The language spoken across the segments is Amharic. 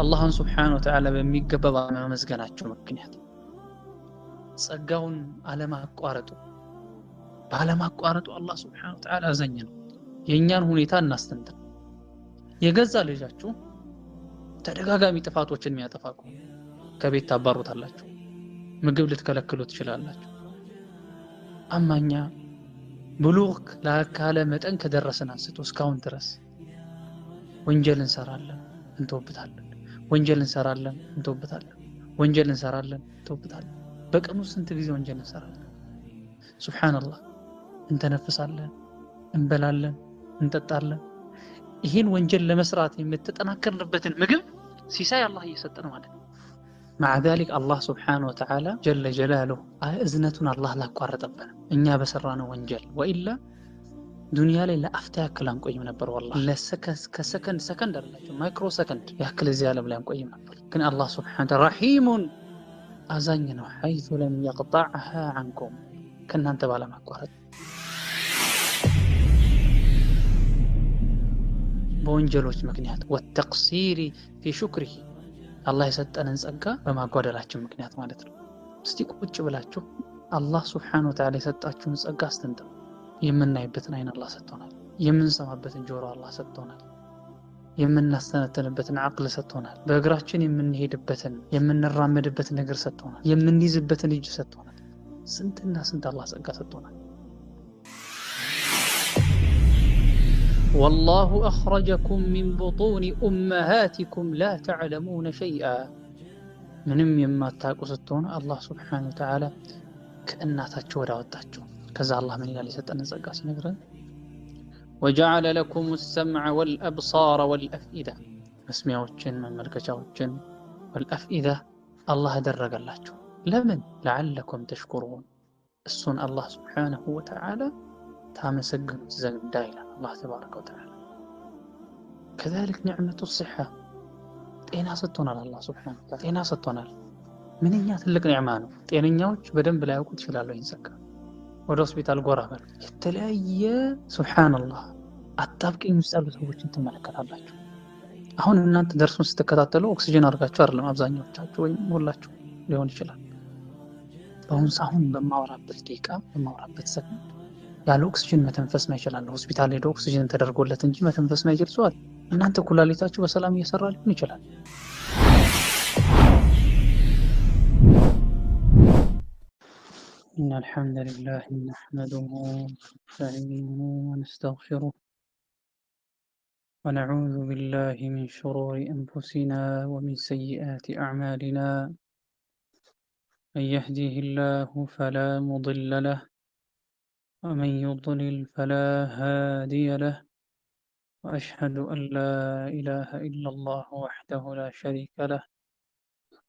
አላህን ሱብሓነሁ ወተዓላ በሚገባ በመመስገናቸው ምክንያት ጸጋውን ባለማቋረጡ አላህ ሱብሓነሁ ወተዓላ አዘኝ ነው። የእኛን ሁኔታ እናስተንትን። የገዛ ልጃችሁ ተደጋጋሚ ጥፋቶችን የሚያጠፋ ከሆነ ከቤት ታባሩታላችሁ፣ ምግብ ልትከለክሉ ትችላላችሁ። አማኛ ብሉግ ላካለ መጠን ከደረሰን አንስቶ እስካሁን ድረስ ወንጀል እንሰራለን እንተውብታለን፣ ወንጀል እንሰራለን እንተውብታለን፣ ወንጀል እንሰራለን እንተውብታለን። በቀኑ ስንት ጊዜ ወንጀል እንሰራለን? ሱብሃንአላህ። እንተነፍሳለን፣ እንበላለን፣ እንጠጣለን። ይህን ወንጀል ለመስራት የምትጠናከርንበትን ምግብ ሲሳይ አላህ እየሰጠን ማለት ነው። مع ذلك الله سبحانه وتعالى جل جلاله እዝነቱን አላህ ላቋረጠብን እኛ በሰራነው ወንጀል ወኢላ ዱንያ ላይ ለአፍታ ያክል አንቆይም ነበር። ወላሂ ሰከንድ አይደለም ማይክሮ ሰከንድ ያክል እዚህ ዓለም ላይ አንቆይም ነበር። ግን አላህ سبحانه وتعالى ረሂሙን አዛኝ ነው። حيث لم يقطعها عنكم ከእናንተ ባለማቋረጥ በወንጀሎች ምክንያት والتقصير في شكره አላህ የሰጠንን ጸጋ በማጓደላችን ምክንያት ማለት ነው። እስቲ ቁጭ ብላችሁ አላህ Subhanahu Wa Ta'ala የሰጣችሁን ጸጋ አስተንትኑ። የምናይበትን አይን አላህ ሰጥቶናል፣ የምንሰማበትን ጆሮ አላህ ሰጥቶናል፣ የምናስተነትንበትን አቅል ሰጥቶናል፣ በእግራችን የምንሄድበትን የምንራመድበትን እግር ሰጥቶናል፣ የምንይዝበትን እጅ ሰጥቶናል። ስንትና ስንት አላህ ጸጋ ሰጥቶናል። والله أخرجكم من بطون أمهاتكم لا تعلمون شيئا ምንም የማታውቁ ስትሆኑ አላህ Subhanahu Wa Ta'ala ከእናታችሁ ወደ አወጣችሁ። ከዛ አላህ ምን ይላል የሰጠንን ጸጋ ሲነግረን وجعل لكم السمع والأبصار والأفئدة መስሚያዎችን መመልከቻዎችን والأفئدة አላህ አደረገላችሁ። ለምን لعلكم تشكرون እሱን አላህ Subhanahu Wa Ta'ala ታመሰግኑት ዘንድ ይላል الله تبارك وتعالى. كذلك نعمة الصحة ጤና ሰጥቶናል አላህ Subhanahu Wa Ta'ala ጤና ሰጥቶናል። ምንኛ ትልቅ ኒዕማ ነው። ጤነኛዎች በደንብ ላይ ያውቁት ይችላሉ። ይንሰካ ወደ ሆስፒታል ጎራ በል የተለያየ ሱብሃንአላህ አጣብቂኝ ውስጥ ያሉ ሰዎችን ትመለከታላችሁ። አሁን እናንተ ደርሱን ስትከታተሉ ኦክሲጅን አድርጋችሁ አይደለም አብዛኛዎቻችሁ ወይም ሁላችሁ ሊሆን ይችላል። አሁን በማወራበት ደቂቃ በማወራበት ሰከንድ ያለ ኦክሲጅን መተንፈስ ማይችላል ሆስፒታል ሄዶ ኦክሲጅን ተደርጎለት እንጂ መተንፈስ ማይችል ሰው አለ። እናንተ ኩላሊታችሁ በሰላም እየሰራ ሊሆን ይችላል። إن الحمد لله نحمده ونستعينه ونستغفره ونعوذ بالله من شرور أنفسنا ومن سيئات أعمالنا من يهده الله فلا مضل له ومن يضلل فلا هادي له وأشهد أن لا إله إلا الله وحده لا شريك له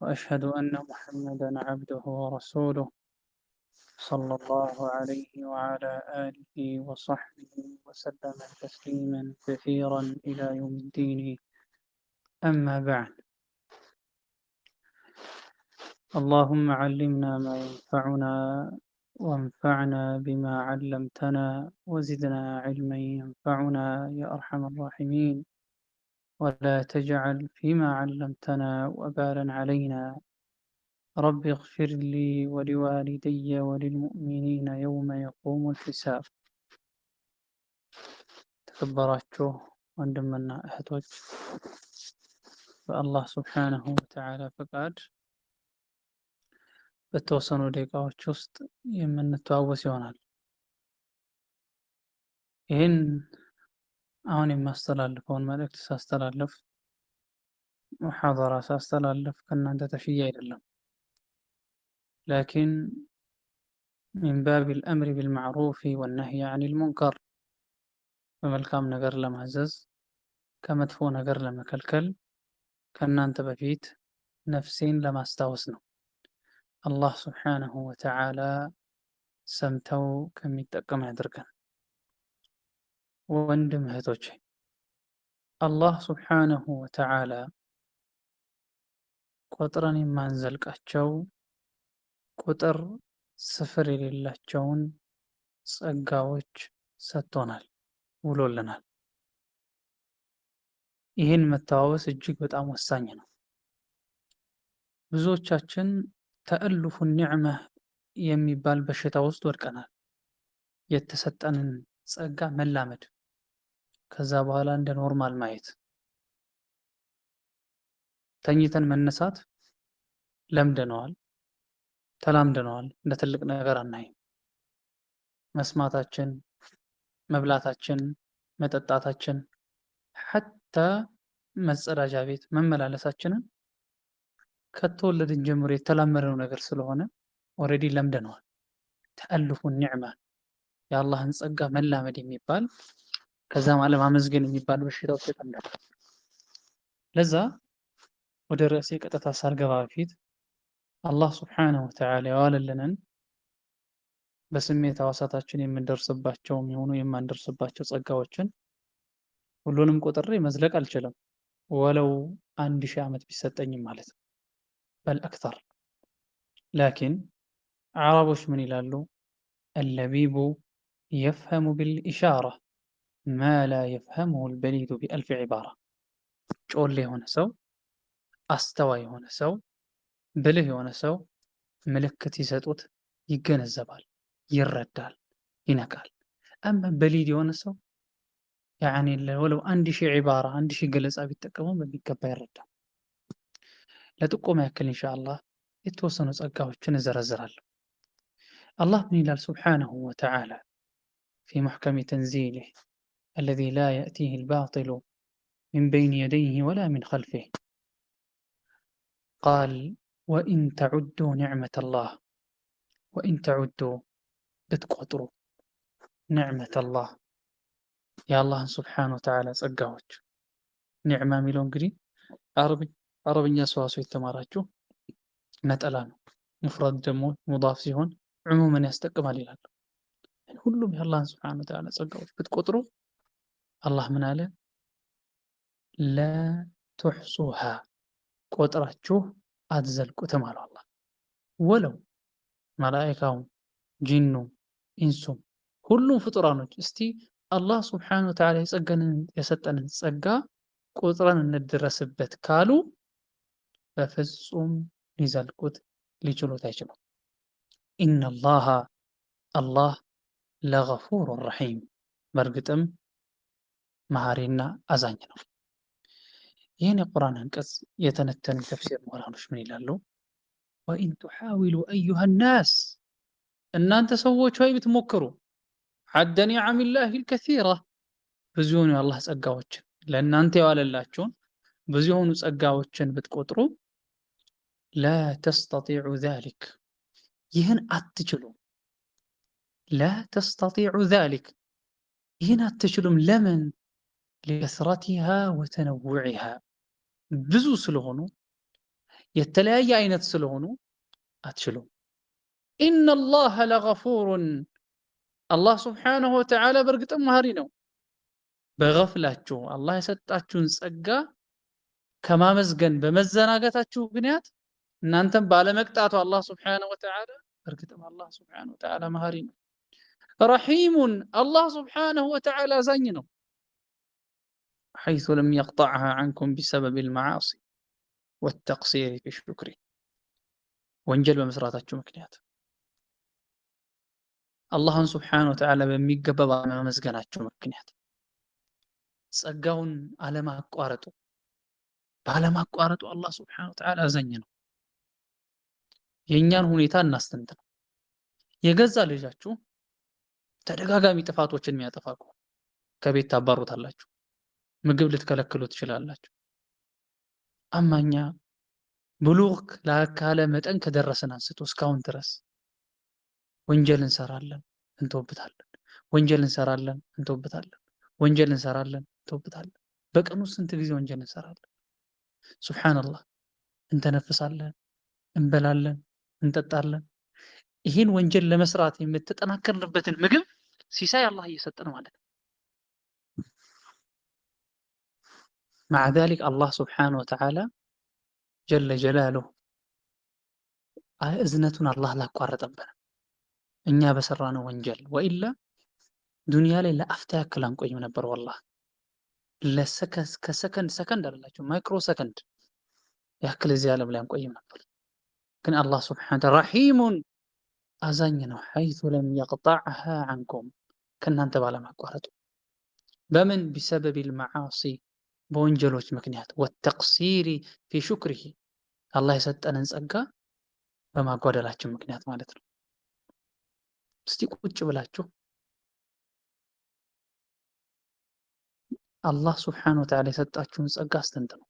وأشهد أن محمدا عبده ورسوله صلى الله عليه وعلى آله وصحبه وسلم تسليما كثيرا إلى يوم الدين. أما بعد اللهم علمنا ما ينفعنا وانفعنا بما علمتنا وزدنا علما ينفعنا يا أرحم الراحمين ولا تجعل فيما علمتنا وبالا علينا رب اغفر لي ولوالدي وللمؤمنين يوم يقوم الحساب. تكبراتشو وندمنا أهتوج فالله سبحانه وتعالى فقاد በተወሰኑ ደቂቃዎች ውስጥ የምንተዋወስ ይሆናል። ይህን አሁን የማስተላልፈውን መልእክት ሳስተላልፍ ሙሐደራ ሳስተላልፍ ከእናንተ ተሽዬ አይደለም። ላኪን ሚን ባብ አልአምር ቢልማዕሩፍ ወነህይ ዐኒል ሙንከር በመልካም ነገር ለማዘዝ ከመጥፎ ነገር ለመከልከል ከእናንተ በፊት ነፍሴን ለማስታወስ ነው። አላህ Subhanahu Wa Ta'ala ሰምተው ከሚጠቀም ያድርገን። ወንድም እህቶቼ አላህ Subhanahu Wa Ta'ala ቁጥርን የማንዘልቃቸው ቁጥር ስፍር የሌላቸውን ጸጋዎች ሰጥቶናል፣ ውሎልናል። ይህን መተዋወስ እጅግ በጣም ወሳኝ ነው። ብዙዎቻችን ተአልፉ ኒዕማ የሚባል በሽታ ውስጥ ወድቀናል። የተሰጠንን ጸጋ መላመድ፣ ከዛ በኋላ እንደ ኖርማል ማየት። ተኝተን መነሳት ለምደነዋል፣ ተላምደነዋል። እንደ ትልቅ ነገር አናይም። መስማታችን፣ መብላታችን፣ መጠጣታችን ሐታ መጸዳጃ ቤት መመላለሳችንን ከተወለድን ጀምሮ የተላመደው ነገር ስለሆነ ኦልሬዲ ለምደነዋል። ተአልፉ ኒዕማ የአላህን ጸጋ መላመድ የሚባል ከዛም አለማመስገን የሚባል በሽታ ውስጥ ተጠምደናል። ለዛ ወደ ርዕሴ ቀጥታ ሳልገባ በፊት አላህ ሱብሓነሁ ወተዓላ የዋለልንን በስሜት ሕዋሳታችን የምንደርስባቸው የሚሆኑ የማንደርስባቸው ጸጋዎችን ሁሉንም ቆጥሬ መዝለቅ አልችልም፣ ወለው 1000 ዓመት ቢሰጠኝም ማለት ነው። በል አክተር። ላኪን አረቦች ምን ይላሉ? አለቢቡ የፍሀሙ ቢልኢሻራ ማ ላ የፍሀሙሁ አልበሊዱ ቢአልፍ ዒባራ። ጮሌ የሆነ ሰው፣ አስተዋይ የሆነ ሰው፣ ብልህ የሆነ ሰው ምልክት ሲሰጡት ይገነዘባል፣ ይረዳል፣ ይነቃል። አማ በሊድ የሆነ ሰው ያኔ ወለው 1000 ዒባራ 1000 ገለጻ ቢጠቀሙ በሚገባ ይረዳል። ለጥቆማ ያክል ኢንሻአላህ የተወሰኑ ጸጋዎችን እዘረዝራለሁ። አላህ ምን ይላል ሱብሓነሁ ወተዓላ ፊ ሙሕከሚ ተንዚሊህ አለዚ ላ የእቲህ አልባጢሉ ሚን በይኒ የደይህ ወላ ሚን ኸልፊህ ቃል ወኢን ተዑዱ ኒዕመተላህ ወኢን ተዑዱ ብትቆጥሩ ኒዕመተላህ የአላህን ሱብሓነሁ ወተዓላ ጸጋዎች። ኒዕማ የሚለው እንግዲህ አረብኛ ሰዋሰው የተማራችሁ ነጠላ ነው። ሙፍረድ ደግሞ ሙዳፍ ሲሆን ዕሙመን ያስጠቅማል ይላሉ። ሁሉም የአላህን ሱብሓነሁ ወተዓላ ጸጋዎች ብትቆጥሩ አላህ ምን አለ? ላ ቱሕሱሃ ቆጥራችሁ አትዘልቁትም አለ አላህ። ወለው መላኢካውም፣ ጂኑም፣ ኢንሱም ሁሉም ፍጡራኖች እስቲ አላህ ሱብሓነሁ ወተዓላ የሰጠንን ጸጋ ቁጥረን እንድረስበት ካሉ በፍጹም ሊዘልቁት ሊችሉት አይችሉም። ኢነላሃ አላህ ለገፉሩን ረሒም በእርግጥም መሐሪና አዛኝ ነው። ይህን የቁርአን አንቀጽ የተነተኑ ተፍሲር ምሁራኖች ምን ይላሉ? ወኢን ቱሓዊሉ አዩሃ ናስ እናንተ ሰዎች ሆይ ብትሞክሩ ዐደ ኒዓሚላሂል ከሲራ ብዙ የሆኑ የአላህ ጸጋዎችን ለእናንተ የዋለላችሁን ብዙ የሆኑ ጸጋዎችን ብትቆጥሩ ላ ተስተጢዑ ዛሊክ ይህን አትችሉም። ላ ተስተጢዑ ዛሊክ ይህን አትችሉም። ለምን? ሊከስረቲሃ ወተነውዒሃ ብዙ ስለሆኑ የተለያየ አይነት ስለሆኑ አትችሉም። ኢነላሃ ለገፉሩን አላህ ሱብሓነሁ ወተዓላ በእርግጥም መሐሪ ነው። በገፍላችሁ አላህ የሰጣችሁን ጸጋ ከማመስገን በመዘናገታችሁ ምክንያት እናንተም ባለመቅጣቱ አላህ ሱብሓነሁ ወተዓላ በእርግጥም አላህ ሱብሓነሁ ወተዓላ መሐሪ ነው። ረሒሙን አላህ ሱብሓነሁ ወተዓላ አዛኝ ነው። ሐይሱ ለም የቅጠዕሃ ዐንኩም ቢሰበቢል መዓሲ ወተቅሲሪ ፊ ሹክሪ ወንጀል በመስራታችሁ ምክንያት አላህን ሱብሓነሁ ወተዓላ በሚገባ ባለማመስገናችሁ ምክንያት ጸጋውን ባለማቋረጡ አላህ ሱብሓነሁ ወተዓላ አዛኝ ነው። የእኛን ሁኔታ እናስተንትነው። የገዛ ልጃችሁ ተደጋጋሚ ጥፋቶችን የሚያጠፋ ከሆነ ከቤት ታባሩታላችሁ፣ ምግብ ልትከለክሉ ትችላላችሁ። አማኛ ብሉግ ላካለ መጠን ከደረሰን አንስቶ እስካሁን ድረስ ወንጀል እንሰራለን እንተውብታለን፣ ወንጀል እንሰራለን እንተውብታለን፣ ወንጀል እንሰራለን እንተውብታለን። በቀኑ ስንት ጊዜ ወንጀል እንሰራለን? ሱብሓነላህ። እንተነፍሳለን፣ እንበላለን፣ እንጠጣለን። ይህን ወንጀል ለመስራት የምትጠናከርንበትን ምግብ ሲሳይ አላህ እየሰጠን ማለት ነው። مع ذلك አላህ ሱብሓነሁ ወተዓላ ጀለ ጀላሉሁ እዝነቱን አላህ አላቋረጠብንም እኛ በሰራነው ወንጀል። ወኢላ ዱንያ ላይ ለአፍታ ያክል አንቆይም ነበር። ወላሂ ከሰከንድ አይደላችሁ ማይክሮ ሰከንድ ያክል እዚህ ዓለም ላይ አንቆይም ነበር። ግን አላህ ስብሓነ ወተዓላ ረሒሙን አዛኝ ነው። ሐይቱ ለም የቅጠዕሃ ዐንኩም ከእናንተ ባለማቋረጡ በምን ቢሰበቢል መዓሲ በወንጀሎች ምክንያት ወተቅሲሪ ፊ ሹክሪሂ አላህ የሰጠንን ጸጋ በማጓደላችን ምክንያት ማለት ነው። እስቲ ቁጭ ብላችሁ አላህ ስብሓነሁ ወተዓላ የሰጣችሁን ጸጋ አስተንትኑ።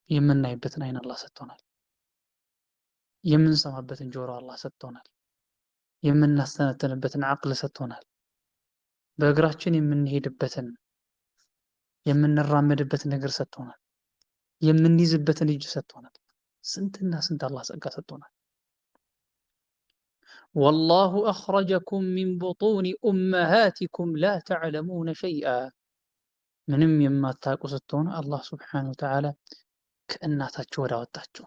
የምናይበትን አይን አላህ ሰጥቶናል። የምንሰማበትን ጆሮ አላህ ሰጥቶናል። የምናስተነትንበትን አቅል ሰጥቶናል። በእግራችን የምንሄድበትን የምንራመድበትን ነገር ሰጥቶናል። የምንይዝበትን እጅ ሰጥቶናል። ስንትና ስንት አላህ ጸጋ ሰጥቶናል። ወላሁ አኽረጀኩም ሚን ቡጡኒ ኡመሃቲኩም ላ ተዕለሙነ ሸይአ ምንም የማታውቁ ስትሆኑ አላህ ስብሓነሁ ወተዓላ ከእናታችሁ ወደ አወጣችሁ።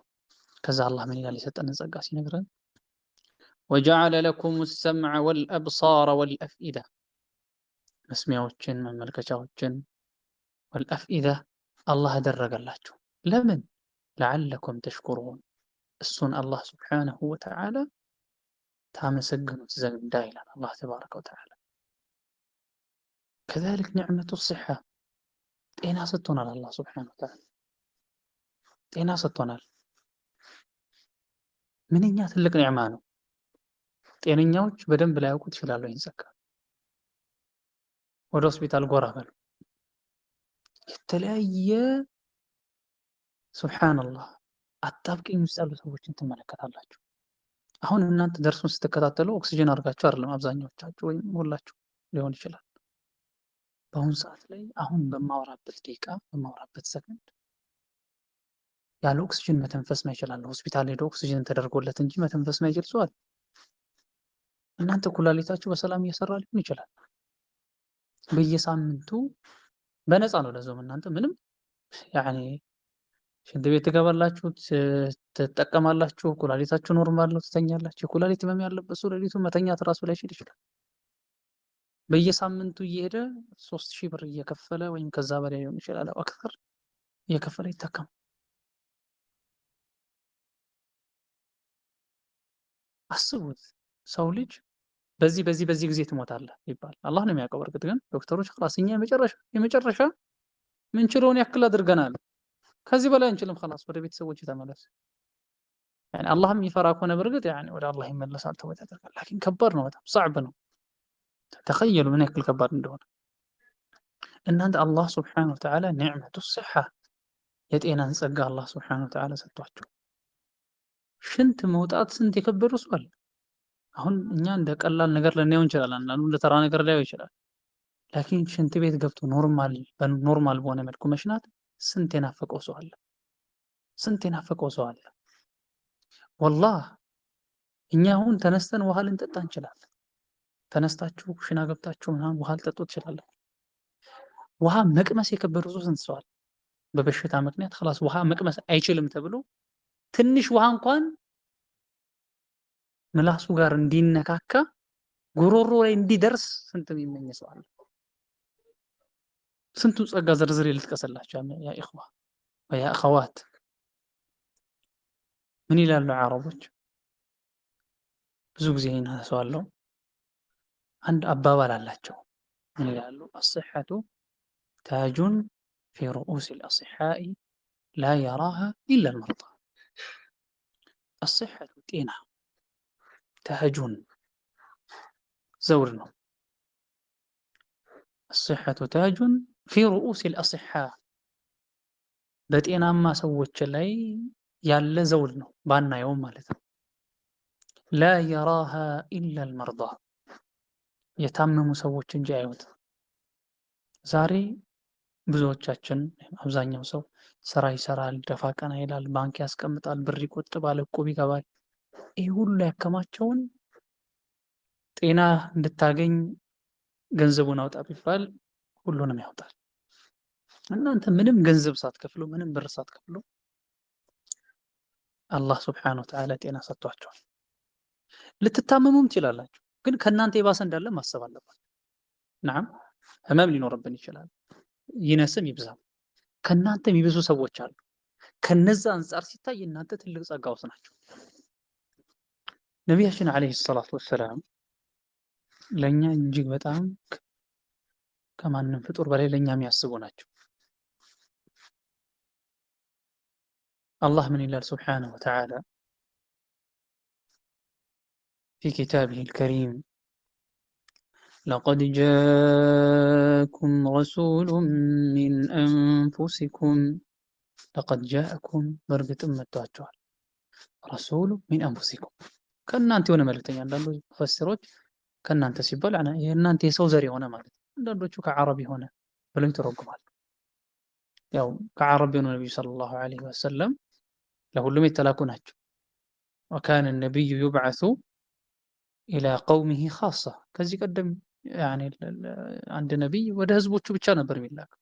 ከዛ አላህ ምን ይላል የሰጠንን ጸጋ ሲነግረን ወጀዐለ ለኩም ሰምዐ ወልአብሳረ ወልአፍኢዳ መስሚያዎችን መመልከቻዎችን ወልአፍኢዳ አላህ አደረገላችሁ። ለምን? ለዐለኩም ተሽኩሩን እሱን አላህ ስብሓነሁ ወተዓላ ታመሰግኑት ዘንዳ ይላል አላህ ተባረከ ወተዓላ። ከዛሊክ ኒዕመቱ ሲሓ ጤና ሰጥቶናል። አላህ ስብሓነሁ ወተዓላ ጤና ሰጥቶናል። ምንኛ ትልቅ ኒዕማ ነው። ጤነኛዎች በደንብ ላያውቁት ይችላሉ ይህን ጸጋ። ወደ ሆስፒታል ጎራ በሉ። የተለያየ ሱብሓነላህ አጣብቂኝ ውስጥ ያሉ ሰዎችን ትመለከታላችሁ። አሁን እናንተ ደርሱን ስትከታተሉ ኦክሲጅን አድርጋችሁ አይደለም አብዛኛዎቻችሁ ወይም ሁላችሁ ሊሆን ይችላል። በአሁኑ ሰዓት ላይ አሁን በማወራበት ደቂቃ በማወራበት ሰከንድ ያለ ኦክሲጅን መተንፈስ ማይችላል። ሆስፒታል ሄዶ ኦክሲጅን ተደርጎለት እንጂ መተንፈስ ማይችል ሰው አለ። እናንተ ኩላሊታችሁ በሰላም እየሰራ ሊሆን ይችላል። በየሳምንቱ በነፃ ነው ለዞም እናንተ ምንም ያኔ ሽንት ቤት ትገባላችሁ፣ ትጠቀማላችሁ፣ ኩላሊታችሁ ኖርማል ነው፣ ትተኛላችሁ። ኩላሊት ህመም ያለበት ሰው ሌሊቱን መተኛት ራሱ ላይችል ይችላል። በየሳምንቱ እየሄደ 3000 ብር እየከፈለ ወይም ከዛ በላይ ሊሆን ይችላል አክተር እየከፈለ ይታከም። አስቡት ሰው ልጅ በዚህ ጊዜ ትሞታለህ ይባል አላህ ነው የሚያውቀው። በርግጥ ግን ዶክተሮች خلاص እኛ የመጨረሻ ምን ችሎን ያክል አድርገናል፣ ከዚህ በላይ አንችልም፣ خلاص ወደ ቤተሰቦች ተመለስ። يعني አላህም ይፈራ ከሆነ በርግጥ يعني ወደ አላህ ይመለሳል ተወት ያደርጋል። لكن ከባድ ነው፣ በጣም صعب ነው። ተخيلوا ምን ያክል ከባድ እንደሆነ። እናንተ አላህ Subhanahu Wa Ta'ala ኒዕመቱ ሲሓ የጤናን ጸጋ አላህ Subhanahu Wa Ta'ala ሰጥቷችሁ ሽንት መውጣት ስንት የከበዱ ሰው አለ። አሁን እኛ እንደ ቀላል ነገር ልናየው እንችላለን፣ አንዳንዱ እንደ ተራ ነገር ላይው ይችላል። ላኪን ሽንት ቤት ገብቶ ኖርማል በሆነ መልኩ መሽናት ስንት የናፈቀው ሰው አለ፣ ስንት የናፈቀው ሰው አለ። ወላሂ እኛ አሁን ተነስተን ውሃ ልንጠጣ እንችላለን። ተነስታችሁ ኩሽና ገብታችሁ ምናምን ውሃ ልጠጡ ትችላላችሁ። ውሃ መቅመስ የከበዱ ሰው ስንት ሰው አለ። በበሽታ ምክንያት خلاص ውሃ መቅመስ አይችልም ተብሎ ትንሽ ውሃ እንኳን ምላሱ ጋር እንዲነካካ ጉሮሮ ላይ እንዲደርስ ስንት የሚመኝ ሰው አለ። ስንቱ ጸጋ ዝርዝር ልትቀሰላችሁ ያ ኢኽዋ ወያ አኸዋት። ምን ይላሉ አረቦች? ብዙ ጊዜ እናነሳዋለሁ። አንድ አባባል አላቸው። ምን ይላሉ? አስሐቱ ታጁን ፊ ሩኡስ አልአስሓኢ ላ የራሃ ኢላ አልመርዳ። አስሐቱ ጤና ታጁን ዘውድ ነው። አስሐቱ ታጁን ፊ ሩኡስ አልአስሓ በጤናማ ሰዎች ላይ ያለ ዘውድ ነው፣ ባናየውም ማለት ነው። ላ የራሃ ኢላ አልመርዳ የታመሙ ሰዎች እንጂ አዩት። ዛሬ ብዙዎቻችን አብዛኛው ሰው ስራ ይሰራል፣ ደፋ ቀና ይላል፣ ባንክ ያስቀምጣል፣ ብር ይቆጥባል፣ እቁብ ይገባል። ይህ ሁሉ ያከማቸውን ጤና እንድታገኝ ገንዘቡን አውጣ ቢባል ሁሉንም ያወጣል። እናንተ ምንም ገንዘብ ሳትከፍሉ ምንም ብር ሳትከፍሉ አላህ Subhanahu Wa Ta'ala ጤና ሰጥቷቸዋል። ልትታመሙም ትችላላችሁ፣ ግን ከናንተ የባሰ እንዳለ ማሰብ አለባችሁ። نعم ህመም ሊኖርብን ይችላል፣ ይነስም ይብዛም። ከናንተ የሚብዙ ሰዎች አሉ። ከነዛ አንጻር ሲታይ እናንተ ትልቅ ጸጋ ውስጥ ናቸው። ነቢያችን ዓለይሂ ሰላቱ ወሰላም ለእኛ እጅግ በጣም ከማንም ፍጡር በላይ ለእኛ የሚያስቡ ናቸው። አላህ ምን ይላል ሱብሓነሁ ወተዓላ ፊ ኪታቢሂል ከሪም ለቀድ ጃአኩም ረሱሉን ሚን አንፉሲኩም ለቀድ ጃአኩም በእርግጥም መጥቷቸዋል ረሱሉ ሚን አንፉሲኩም ከእናንተ የሆነ መልእክተኛ። አንዳንዱ ሙፈሲሮች ከእናንተ ሲባል የእናንተ የሰው ዘር የሆነ ማለት ነው። አንዳንዶቹ ከዓረብ የሆነ ብለው ይተረጉማል። ያው ከዓረብ የሆኑ ነቢዩ ሰለላሁ ዐለይሂ ወሰለም ለሁሉም የተላኩ ናቸው። ወካነ ነቢዩ ዩብዐሱ ኢላ ቀውሚሂ ኻሳ። ከዚህ ቀደም አንድ ነቢይ ወደ ህዝቦቹ ብቻ ነበር የሚላከው።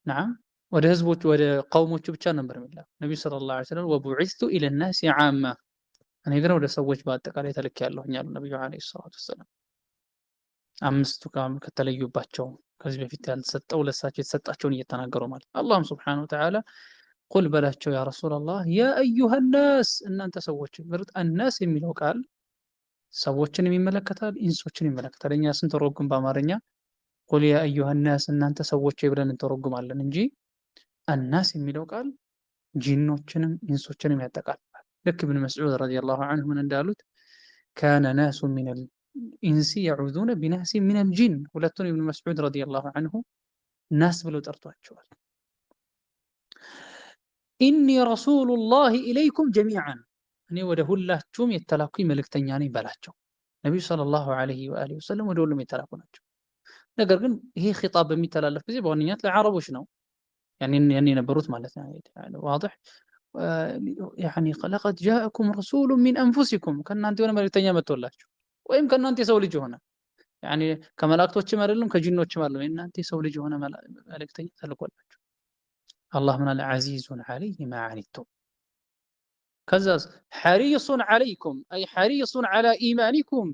ነዓም ወደ ህዝቦቹ ወደ ቀውሞቹ ብቻ ነበር የሚላከው። ነቢዩ ሰለላሁ ዐለይሂ ወሰለም ወቡዒስቱ ኢለናሲ ዓማ፣ እኔ ግን ወደ ሰዎች በአጠቃላይ ተልኬያለሁኝ አሉ ነቢዩ ዐለይሂ ሰላቱ ወሰላም። አምስቱ ከተለዩባቸው ከዚህ በፊት ያልተሰጠው ለሳቸው የተሰጣቸውን እየተናገሩ ማለት አላህም ሱብሓነሁ ወተዓላ ቁል በላቸው ያ ረሱላላህ ያ አዩሃ ናስ እናንተ ሰዎች። በርግጥ አናስ የሚለው ቃል ሰዎችን ይመለከታል፣ ኢንሶችን ይመለከታል። እኛ ስንተረጉም በአማርኛ ቁል ያ አዩሃ ናስ እናንተ ሰዎች ብለን እንተረጉማለን እንጂ አናስ የሚለው ቃል ጂኖችንም ኢንሶችንም ያጠቃልላል። ልክ ኢብኑ መስዑድ ረዲየላሁ ዐንሁ ምን እንዳሉት ካነ ናሱ ሚነል ኢንሲ የዑዙነ ቢናሲ ሚነል ጂን። ሁለቱን ኢብኑ መስዑድ ረዲየላሁ ዐንሁ ናስ ብለው ጠርቷቸዋል። ኢኒ ረሱሉላሂ ኢለይኩም ጀሚዓን፣ እኔ ወደ ሁላችሁም የተላኩኝ መልእክተኛ ነኝ በላቸው። ነቢዩ ሰለላሁ ዐለይሂ ወአሊሂ ወሰለም ወደ ሁሉም የተላኩ ናቸው። ነገር ግን ይሄ ኺጣብ በሚተላለፍ ጊዜ በዋነኛነት ለዓረቦች ነው፣ ያኔ የነበሩት ማለት ነው። ዋድሕ ለቀድ ጃአኩም ረሱሉን ሚን አንፉሲኩም፣ ከእናንተ የሆነ መልእክተኛ መጥቶላችሁ ወይም ከእናንተ የሰው ልጅ የሆነ ከመላእክቶችም አይደለም ከጂኖችም አይደለም የእናንተ የሰው ልጅ የሆነ መልእክተኛ ተልኮላችሁ። አላህ ምን አለ? ዐዚዙን ዐለይሂ ማ ዐኒቱም፣ ከዛስ ሐሪሱን ዐለይኩም አይ ሐሪሱን ዐላ ኢማኒኩም፣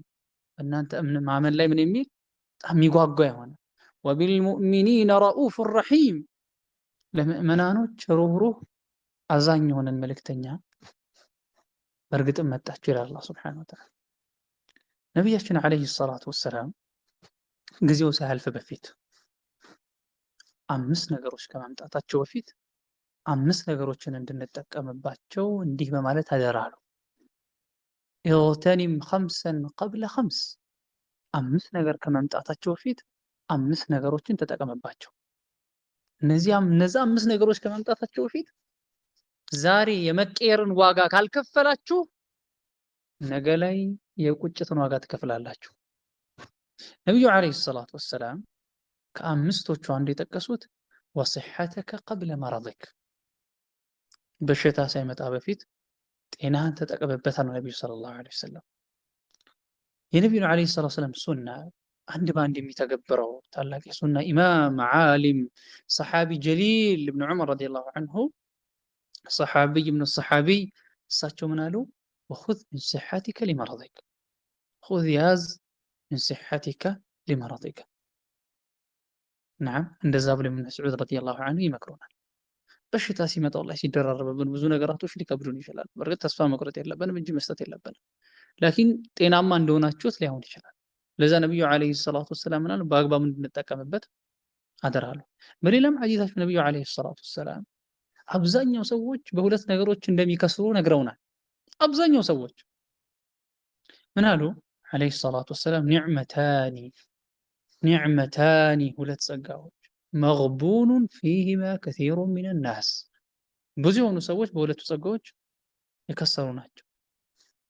እናንተ ማመን ላይ ምን የሚል በጣም የሚጓጓ የሆነ ወቢልሙእሚኒነ ረኡፉን ረሒም፣ ለምእመናኖች ሩህሩህ አዛኝ የሆነን መልእክተኛ በእርግጥም መጣችሁ ይላል አላህ ሱብሓነሁ ወተዓላ። ነቢያችን ዓለይሂ ሰላቱ ወሰላም ጊዜው ሳያልፍ በፊት 5 ነገሮች ከማምጣታቸው በፊት 5 ነገሮችን እንድንጠቀምባቸው እንዲህ በማለት አደራሉ። ኢግተኒም ኸምሰን ቀብለ ኸምስ፣ 5 ነገር ከመምጣታቸው በፊት 5 ነገሮችን ተጠቀምባቸው። እነዛ 5 ነገሮች ከመምጣታቸው በፊት ዛሬ የመቀየርን ዋጋ ካልከፈላችሁ ነገ ላይ የቁጭትን ዋጋ ትከፍላላችሁ። ነቢዩ ዓለይሂ ሰላቱ ወሰላም ከ5ቶቹ አንዱ የጠቀሱት ወሲሐተከ ቀብለ መረድክ፣ በሽታ ሳይመጣ በፊት ጤናህን ተጠቀምበታል ነው ነቢዩ ሰለላሁ ዐለይሂ ወሰለም። የነቢዩን ዓለይሂ ሰላቱ ወሰላም ሱና አንድ በአንድ የሚተገብረው ታላቅ የሱና ኢማም ዓሊም ሰሓቢ ጀሊል ኢብኑ ዑመር ረዲየላሁ ዐንሁ ሰሓቢይ ኢብኑ ሰሓቢይ እሳቸው ምን አሉ? ወኹዝ ሚን ሲሐቲከ ሊመረዲክ፣ ኹዝ ያዝ ሚን ሲሐቲከ ሊመረዲክ። ነዓም እንደዛ ብሎ ኢብኑ መስዑድ ረዲየላሁ ዐንሁ ይመክሩናል። በሽታ ሲመጣ ላይ ሲደራረብብን ብዙ ነገራቶች ሊከብዱን ይችላል። በእርግጥ ተስፋ መቁረጥ የለብንም፣ እጅ መስጠት የለብንም። ላኪን ጤናማ እንደሆናችሁት ላይሆን ይችላል። ለዛ ነቢዩ ዓለይሂ ሰላቱ ወሰላም ምናሉ በአግባቡ እንድንጠቀምበት አደራሉ። በሌላም ሐዲታቸው ነቢዩ ዓለይሂ ሰላቱ ወሰላም አብዛኛው ሰዎች በሁለት ነገሮች እንደሚከስሩ ነግረውናል። አብዛኛው ሰዎች ምን አሉ? ዓለይሂ ሰላቱ ወሰላም ኒዕመታኒ ሁለት ጸጋዎች መግቡኑን ፊሂማ ከሲሩን ሚነ ናስ፣ ብዙ የሆኑ ሰዎች በሁለቱ ጸጋዎች የከሰሩ ናቸው።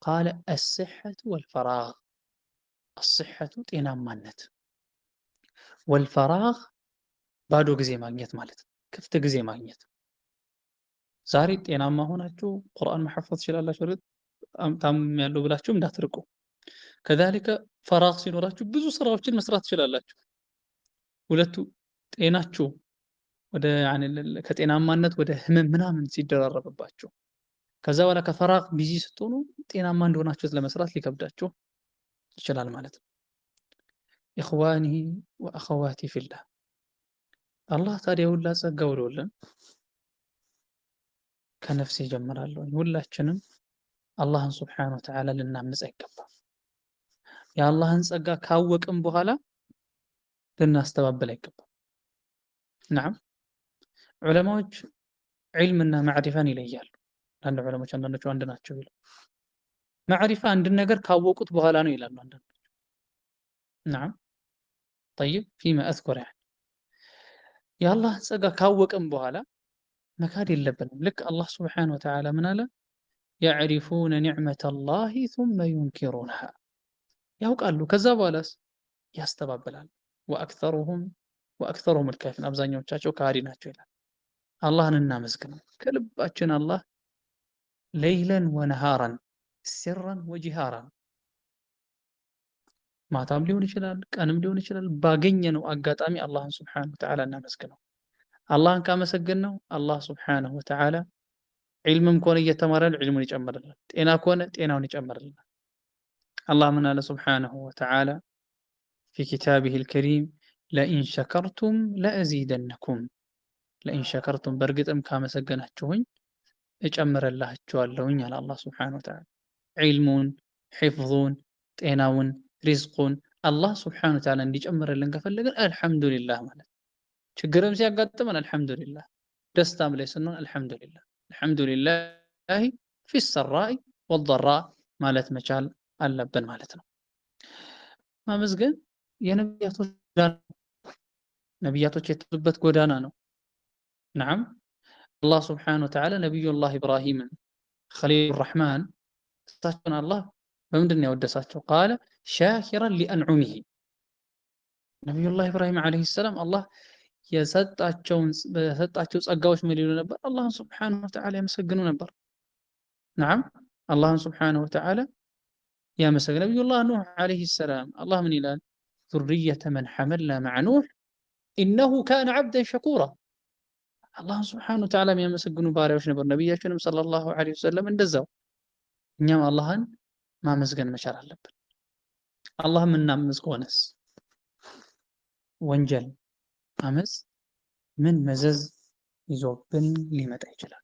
ቃለ አስሐቱ ወልፈራግ፣ አስሐቱ ጤናማነት፣ ወልፈራግ ባዶ ጊዜ ማግኘት ማለት ነው፣ ክፍት ጊዜ ማግኘት። ዛሬ ጤናማ ሆናችሁ ቁርአን መሐፈዝ ትችላላችሁ። እርግጥ ታም ያለው ብላችሁ እንዳትርቁ። ከዛሊከ ፈራግ ሲኖራችሁ ብዙ ስራዎችን መስራት ትችላላችሁ። ሁለቱ ጤናችሁ ወደ ከጤናማነት ወደ ህመም ምናምን ሲደራረብባችሁ፣ ከዛ በኋላ ከፈራግ ቢዚ ስትሆኑ ጤናማ እንደሆናችሁት ለመስራት ሊከብዳችሁ ይችላል ማለት ነው። ኢኽዋኒ ወአኸዋቲ ፊላህ፣ አላህ ታዲያ ሁላ ጸጋ ወዶልን ከነፍሴ ጀምራለሁ። ሁላችንም አላህን ሱብሓነሁ ወተዓላ ልናምጽ አይገባም። የአላህን ጸጋ ካወቅም በኋላ ልናስተባብል አይገባም። ነዓም ዑለማዎች ዒልምና ማዕሪፋን ይለያሉ። አንዳንድ ዑለሞች አንዳንዶቹ አንድ ናቸው ይላሉ። ማዕሪፋ አንድን ነገር ካወቁት በኋላ ነው ይላሉ አንዳንዶች። ነዓም ጠይብ ፊማ አዝኩር የአላህን ጸጋ ካወቅም በኋላ መካድ የለብንም። ልክ አላህ ሱብሓነሁ ወተዓላ ምን አለ? የዕሪፉነ ኒዕመተላሂ ሱመ ዩንኪሩነሃ ያውቃሉ፣ ከዛ በኋላስ ያስተባብላሉ። ወአክተሩሁም ልካፊሩን አብዛኛዎቻቸው ከሃዲ ናቸው ይላል። አላህን እናመስግነው ከልባችን አላህ ለይለን ወነሃራን ሲራን ወጂሃራን ማታም ሊሆን ይችላል ቀንም ሊሆን ይችላል ባገኘነው አጋጣሚ አላህን ሱብሓነሁ ወተዓላ እናመስግነው። አላህን ካመሰገንነው አላህ ሱብሓነሁ ወተዓላ ዒልምም ከሆነ እየተማረን ዒልሙን ይጨምርልናል፣ ጤና ከሆነ ጤናውን ይጨምርልናል። አላህ ምን አለ ሱብሓነሁ ወተዓላ ፊ ኪታቢሂል ከሪም ለኢን ሸከርቱም ለአዚደነኩም ለኢን ሸከርቱም በእርግጥም ካመሰገናችሁኝ እጨምርላችኋለሁኝ አለ አላህ ሱብሓነሁ ወተዓላ። ዒልሙን፣ ሒፍዙን፣ ጤናውን፣ ሪዝቁን አላህ ሱብሓነሁ ወተዓላ እንዲጨምርልን ከፈለግን አልሐምዱሊላህ ማለት ችግርም ሲያጋጥመን አልሐምዱሊላህ፣ ደስታም ላይ ስንሆን አልሐምዱሊላህ አልሐምዱሊላህ ፊ ሰራኢ ወደራእ ማለት መቻል አለብን ማለት ነው። ማመስገን የነቢያቶች ጎዳና ነቢያቶች የተዙበት ጎዳና ነው። ነዓም አላህ ሱብሓነሁ ወተዓላ ነቢዩላህ ኢብራሂምን ኸሊሉ ረሕማን እሳቸውን አላህ በምንድን ነው ያወደሳቸው? ቃለ ሻኪረን ሊአንዑሚሂ ነቢዩላህ ኢብራሂም ዓለይሂ ሰላም አላህ የሰጣቸው ጸጋዎች ምን ይሉ ነበር? አላህን ሱብሓነሁ ወተዓላ ያመሰግኑ ነበር። ነዓም አላህን ሱብሓነሁ ወተዓላ ያመሰግኑ። ነቢዩላህ ኑህ ዓለይሂ ሰላም አላህ ምን ይላል? ዙርየተ መን ሐመልና መዐ ኑህ ኢነሁ ካነ ዐብደን ሸኩራ አላህን ሱብሓነሁ ወተዓላ የሚያመሰግኑ ባሪያዎች ነበር። ነቢያችንም ሰለላሁ ዐለይሂ ወሰለም እንደዛው። እኛም አላህን ማመስገን መቻል አለብን። አላህ የምናምፅ ከሆነስ ወንጀል አመፅ ምን መዘዝ ይዞብን ሊመጣ ይችላል?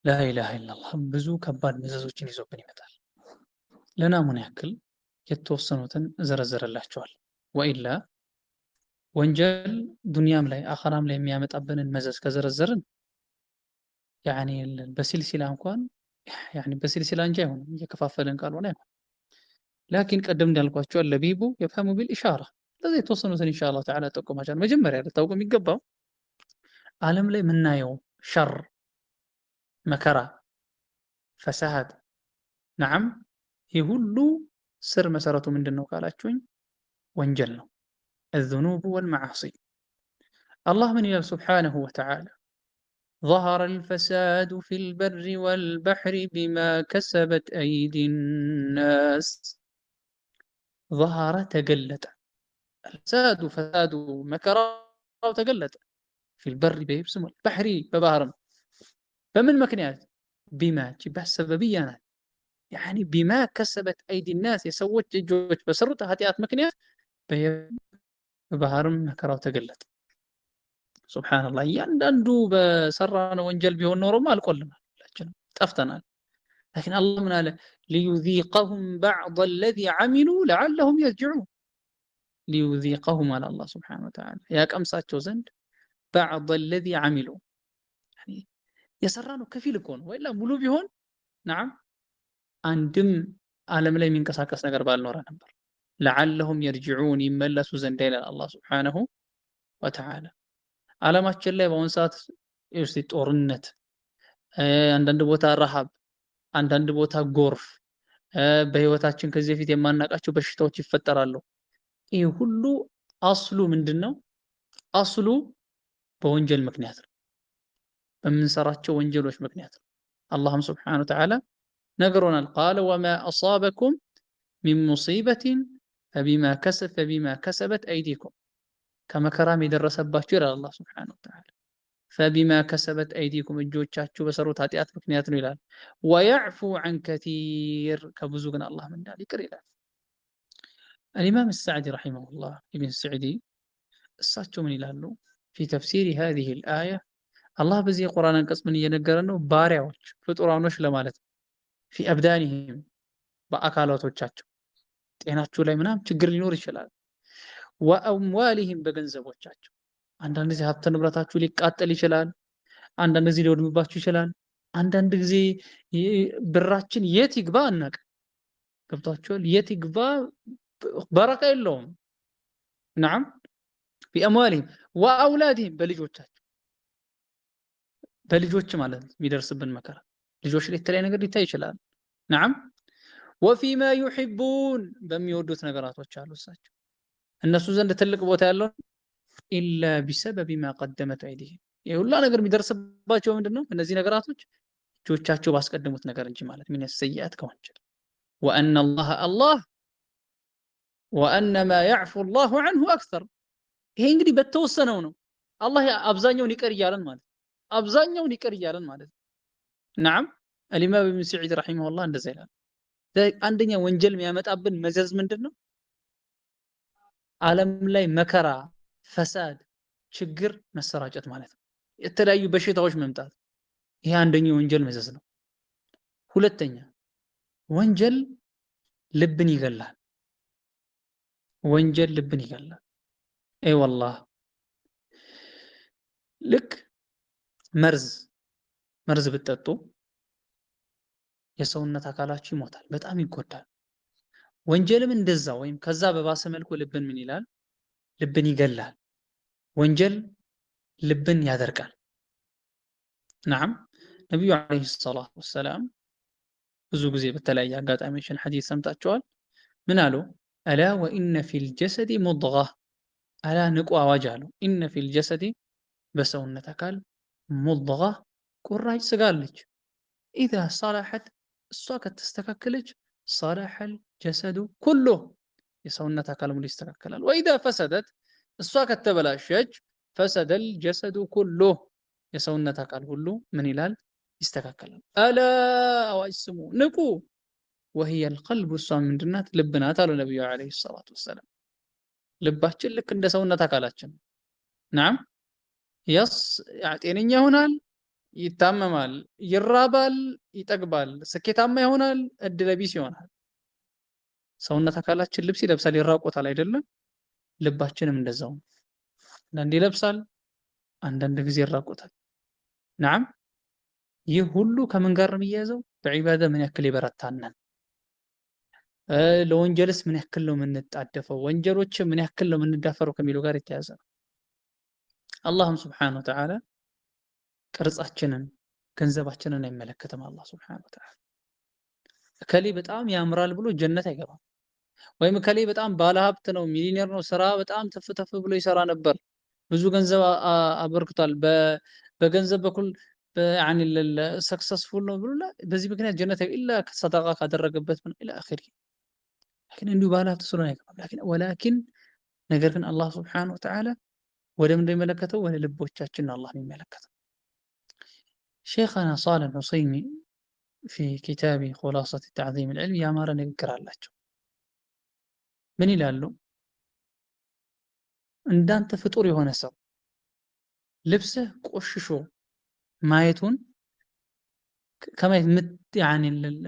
ላኢላሃ ኢለላህ ብዙ ከባድ መዘዞችን ይዞብን ይመጣል። ለናሙና ያክል የተወሰኑትን እዘረዝርላችኋል። ወኢላ ወንጀል ዱንያም ላይ አኸራም ላይ የሚያመጣብንን መዘዝ ከዘረዘርን ያኒ በሲልሲላ እንኳን ያኒ በሲልሲላ እንጂ አይሆንም፣ እየከፋፈልን ካልሆነ አይሆንም። ላኪን ቀደም እንዳልኳቸው ለቢቡ የፍሀሙ ቢልኢሻራ ለዚህ የተወሰኑትን ኢንሻአላህ ተዓላ ጠቁማቸዋል። መጀመሪያ ልታውቁ የሚገባው ዓለም ላይ የምናየው ሸር፣ መከራ፣ ፈሳሃድ ነዓም ይህ ሁሉ ስር መሰረቱ ምንድን ነው ካላችሁኝ ወንጀል ነው። الذنوب والمعاصي الله من يقول سبحانه وتعالى ظهر الفساد في البر والبحر بما كسبت أيدي الناس ظهر تقلت الفساد فساد مكره وتقلت في البر بيبسم البحر ببهرم فمن مكنيات بما تبع سببيا يعني بما كسبت أيدي الناس يسوت جوج بسرت هاتيات مكنيات በባህርም መከራው ተገለጠ። ሱብሃንአላህ እያንዳንዱ በሰራነው ወንጀል ቢሆን ኖሮማ አልቆልናል፣ ሁላችንም ጠፍተናል። ላኪን አላህ ምን አለ? ሊዩዚቀሁም በዕደ አለዚ ዐሚሉ ለዐለሁም የርጅዑን ሊዩዚቀሁም አለ አላህ ሱብሓነሁ ወተዓላ ያቀምሳቸው ዘንድ በዕደ አለዚ ዐሚሉ የሰራነው ከፊል እኮ ነው። ወይላ ሙሉ ቢሆን ነዓም አንድም ዓለም ላይ የሚንቀሳቀስ ነገር ባልኖረ ነበር። ለዓለሁም የርጅዑን ይመለሱ ዘንድ ይላል አላህ ሱብሓነሁ ወተዓላ። ዓለማችን ላይ በአሁኑ ሰዓት ጦርነት፣ አንዳንድ ቦታ ረሃብ፣ አንዳንድ ቦታ ጎርፍ፣ በህይወታችን ከዚህ በፊት የማናውቃቸው በሽታዎች ይፈጠራሉ። ይህ ሁሉ አስሉ ምንድን ነው? አስሉ በወንጀል ምክንያት ነው፣ በምንሰራቸው ወንጀሎች ምክንያት ነው። አላህም ሱብሓነሁ ወተዓላ ነግሮናል። ቃለ ወማ አሳበኩም ሚን ሙሲበቲን ፈቢማ ከሰበት አይዲኩም ከመከራም የደረሰባችሁ ይላል አላህ ሱብሓነሁ ወተዓላ። ፈቢማ ከሰበት አይዲኩም እጆቻችሁ በሰሩት ኃጢአት ምክንያት ነው ይላል። ወየዕፉ ዐን ከሲር ከብዙ ግን አላህ ምን እንዳለ ይቅር ይላል። አልኢማም አልሰዕዲ ረሒመሁላህ ኢብን ሰዕዲ እሳቸው ምን ይላሉ? ፊ ተፍሲር ሃዚሂል አያ አላህ በዚህ የቁርአን አንቀጽ ምን እየነገረን ነው? ባሪያዎች ፍጡራኖች ለማለት ነው። ፊ አብዳኒሂም በአካላቶቻቸው ጤናችሁ ላይ ምናምን ችግር ሊኖር ይችላል። ወአምዋሊሂም በገንዘቦቻቸው አንዳንድ ጊዜ ሀብተ ንብረታችሁ ሊቃጠል ይችላል። አንዳንድ ጊዜ ሊወድምባችሁ ይችላል። አንዳንድ ጊዜ ብራችን የት ይግባ አናውቅም። ገብቷችኋል? የት ይግባ በረካ የለውም። ነዓም ቢአምዋሊሂም ወአውላዲሂም በልጆቻቸው በልጆች ማለት የሚደርስብን መከራ ልጆች ላይ የተለያየ ነገር ሊታይ ይችላል። ነዓም ወፊማ ዩሒቡን በሚወዱት ነገራቶች አሉ እሳቸው እነሱ ዘንድ ትልቅ ቦታ ያለው ኢላ ቢሰበብ ማ ቀደመት አይዲሂም ይህ ሁላ ነገር የሚደርስባቸው ምንድነው? እነዚህ ነገራቶች እጆቻቸው ባስቀደሙት ነገር እንጂ ማለት ምን ሰይአት ከወንጀል ወአነ አላህ ወአነ ማ ያዕፉ አላሁ ዐንሁ አክተር ይሄ እንግዲህ በተወሰነው ነው። አላህ አብዛኛውን ይቅር እያለን ማለት አብዛኛውን ይቅር እያለን ማለት ነዓም አልኢማም ኢብኑ ሰዒድ ረሂመሁላህ እንደዛ ይላል። አንደኛ ወንጀል የሚያመጣብን መዘዝ ምንድነው? ዓለም ላይ መከራ፣ ፈሳድ፣ ችግር መሰራጨት ማለት ነው። የተለያዩ በሽታዎች መምጣት ይሄ አንደኛው ወንጀል መዘዝ ነው። ሁለተኛ ወንጀል ልብን ይገላል። ወንጀል ልብን ይገላል። አይ ወላሂ ልክ መርዝ ብትጠጡ የሰውነት አካላችሁ ይሞታል፣ በጣም ይጎዳል። ወንጀልም እንደዛ ወይም ከዛ በባሰ መልኩ ልብን ምን ይላል? ልብን ይገላል። ወንጀል ልብን ያደርቃል። ነዓም ነብዩ አለይሂ ሰላቱ ወሰላም ብዙ ጊዜ በተለያየ አጋጣሚዎችን ሐዲስ ሰምታችኋል። ምን አሉ? አላ ወኢነ ፊል ጀሰዲ ሙድጋ አላ ንቁ አዋጅ አሉ። ኢነ ፊል ጀሰዲ በሰውነት አካል ሙድጋ ቁራጭ ስጋ አለች። ኢዛ ሰላሐት እሷ ከተስተካከለች ሰላሐል ጀሰዱ ኩሉ የሰውነት አካል ሙሉ ይስተካከላል። ወኢዛ ፈሰደት እሷ ከተበላሸች ፈሰደል ጀሰዱ ኩሉ የሰውነት አካል ሁሉ ምን ይላል? ይስተካከላል። አላ አዋጅ ስሙ ንቁ ወህየል ቀልቡ እሷ ምንድናት? ልብ ናት አሉ ነብዩ አለይሂ ሰላቱ ወሰላም። ልባችን ልክ እንደ ሰውነት አካላችን ነዓም ጤነኛ ይሆናል፣ ይታመማል፣ ይራባል፣ ይጠግባል፣ ስኬታማ ይሆናል፣ እድለቢስ ይሆናል። ሰውነት አካላችን ልብስ ይለብሳል፣ ይራቆታል አይደለም? ልባችንም እንደዛው አንዳንድ ይለብሳል፣ አንዳንድ ጊዜ ይራቆታል። ነዓም ይህ ሁሉ ከምን ጋር ነው የሚያያዘው? በዒባዳ ምን ያክል ይበረታናል፣ ለወንጀልስ ምን ያክል ነው የምንጣደፈው፣ ወንጀሎች ምን ያክል ነው የምንዳፈረው ከሚለው ጋር የተያያዘ ነው። አላህም ሱብሓነሁ ወተዓላ ቅርጻችንን ገንዘባችንን አይመለከትም። አላህ ሱብሓነሁ ወተዓላ እከሌ በጣም ያምራል ብሎ ጀነት አይገባም። ወይም እከሌ በጣም ባለሀብት ነው ሚሊዮኔር ነው ስራ በጣም ተፍ ብሎ ይሰራ ነበር ብዙ ገንዘብ አበርክቷል በገንዘብ በኩል ያኒ ሰክሰስፉል ነው ብሎ በዚህ ምክንያት ጀነት ኢላ ሰደቃ ካደረገበት ምን ኢላ አኺሪ لكن እንዲሁ ባለሀብት ስለሆነ አይገባም። ወላኪን ነገር ግን አላህ ሱብሓነሁ ወተዓላ ወደ ምን እንደሚመለከተው ወደ ልቦቻችን አላህ የሚመለከተው። ሼኽና ሷሊህ አልዑሰይሚ في كتاب خلاصة تعظيم العلم ያማረ ንግግር አላቸው። ምን ይላሉ? እንዳንተ ፍጡር የሆነ ሰው ልብስህ ቆሽሾ ማየቱን ከማየት ያኒ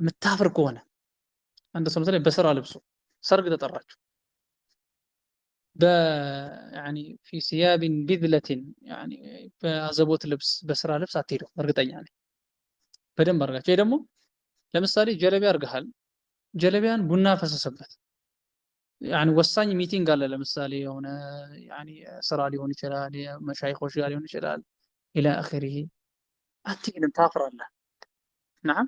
ምታፍር ከሆነ አንድ ሰው ለምሳሌ በስራ ልብሱ ሰርግ ተጠራችሁ ያኒ في ثياب بذلة ያኒ በአዘቦት ልብስ በስራ ልብስ አትሄደው እርግጠኛ ነኝ በደንብ አድርጋችሁ። ይሄ ደግሞ ለምሳሌ ጀለቢያ አድርገሃል ጀለቢያን ቡና ፈሰሰበት ያኒ ወሳኝ ሚቲንግ አለ ለምሳሌ የሆነ ያኒ ስራ ሊሆን ይችላል የመሻይኾች ጋር ሊሆን ይችላል ኢላ አኺሪሂ አትሄድም ታፍራለህ። ነዓም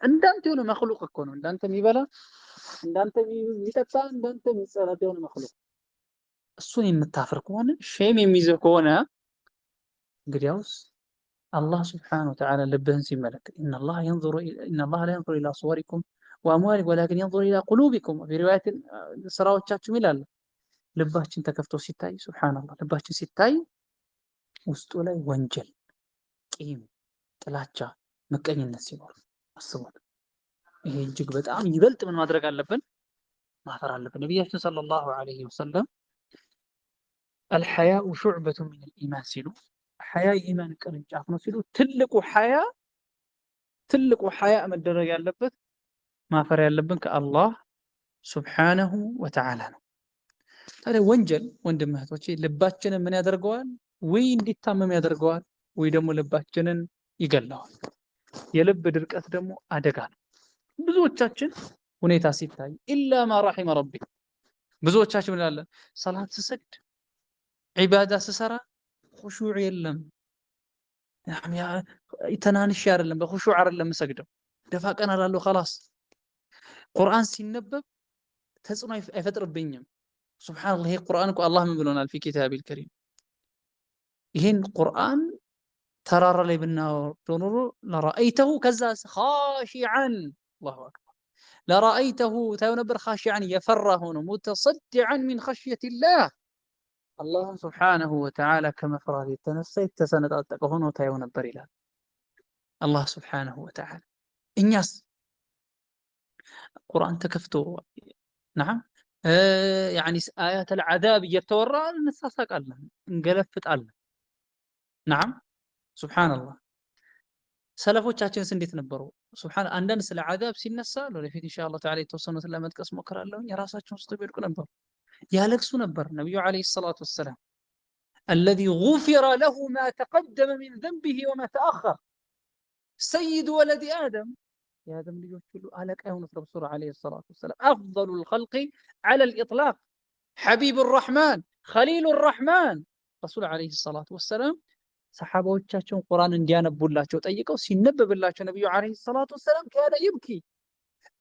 እንዳንተ የሆነ መክሉቅ እኮ ነው እንዳንተ የሚበላ እንዳንተ የሚጠጣ እንዳንተ የሚጸዳዳ የሆነ መክሉቅ እሱን የምታፍር ከሆነ ሼም የሚይዝህ ከሆነ እንግዲያውስ አላህ ሱብሓነሁ ወተዓላ ልብህን ሲመለከት ኢነላህ ላ የንዙሩ ኢላ ሱወሪኩም ወአምዋሊኩም ወላኪን የንዙሩ ኢላ ቁሉቢኩም በሪዋያት ስራዎቻችሁ ይላል። ልባችን ተከፍቶ ሲታይ ሱብሓነላህ ልባችን ሲታይ ውስጡ ላይ ወንጀል፣ ቂም፣ ጥላቻ፣ ምቀኝነት ሲኖር አስቡት። ይሄ እጅግ በጣም ይበልጥ ምን ማድረግ አለብን? ማፈር አለብን። ነቢያችን ሰለላሁ ዐለይሂ ወሰለም አልሐያኡ ሹዕበቱ ሚነል ኢማን ሲሉ ሐያ የኢማን ቅርንጫፍ ነው ሲሉ ትልቁ ሐያ መደረግ ያለበት ማፈር ያለብን ከአላህ ሱብሓነሁ ወተዓላ ነው። ታዲያ ወንጀል ወንድም እህቶቼ ልባችንን ምን ያደርገዋል? ወይ እንዲታመም ያደርገዋል፣ ወይ ደግሞ ልባችንን ይገለዋል። የልብ ድርቀት ደግሞ አደጋ ነው። ብዙዎቻችን ሁኔታ ሲታይ ኢላ ማ ረሒመ ረቢ ብዙዎቻችን ምን አለ ሰላት ስሰግድ ዒባዳ ስሰራ ኹሹዕ የለም ተናንሽ አይደለም በኹሹዕ አይደለም ሰግደው ደፋ ቀና እላለሁ خلاص ቁርአን ሲነበብ ተጽዕኖ አይፈጥርብኝም። ሱብሃንአላህ ይሄ ቁርአን እኮ አላህ ምን ብሎናል ፊ ኪታቢል ከሪም ይሄን ቁርአን ተራራ ላይ ብናወርደው ኖሮ ለራአይተሁ ከዛ ኻሺዓን አላሁ አክበር ለራአይተሁ ታየው ነበር ኻሺዓን የፈራ ሆኖ ሙተሰዲዓን ሚን ኸሽየቲላህ አላህ ሱብሓነሁ ወተዓላ ከመፍራት የተነሳ የተሰነጣጠቀ ሆኖ ታየው ነበር ይላል አላህ ሱብሓነሁ ወተዓላ። እኛስ ቁርአን ተከፍቶ ነዓም ያኒ አያተል ዐዛብ እየተወራ እንሳሳቃለን፣ እንገለፍጣለን። ነዓም ሱብሓነላህ። ሰለፎቻችንስ እንዴት ነበሩ? ሱብሓነ አንዳንድ ስለ ዐዛብ ሲነሳ ወደፊት ኢንሻአላህ ተዓላ የተወሰኑትን ለመጥቀስ ሞክራለሁ። የራሳቸውን ውስጥ ቢወድቁ ነበሩ፣ ያለቅሱ ነበር። ነብዩ ዓለይሂ ሰላቱ ወሰላም الذي غفر له ما تقدم من ذنبه وما تأخر سيد ولد آدم يا آدم ልጆች ሁሉ አለቃ የሆኑት ረሱል ዓለይሂ ሰላቱ ወሰላም أفضل الخلق على الإطلاق حبيب الرحمن خليل الرحمن ረሱል ዓለይሂ ሰላቱ ወሰላም ሰሐባዎቻቸውን ቁርአን እንዲያነቡላቸው ጠይቀው ሲነበብላቸው ነብዩ ዓለይሂ ሰላቱ ወሰላም ካለ ይብኪ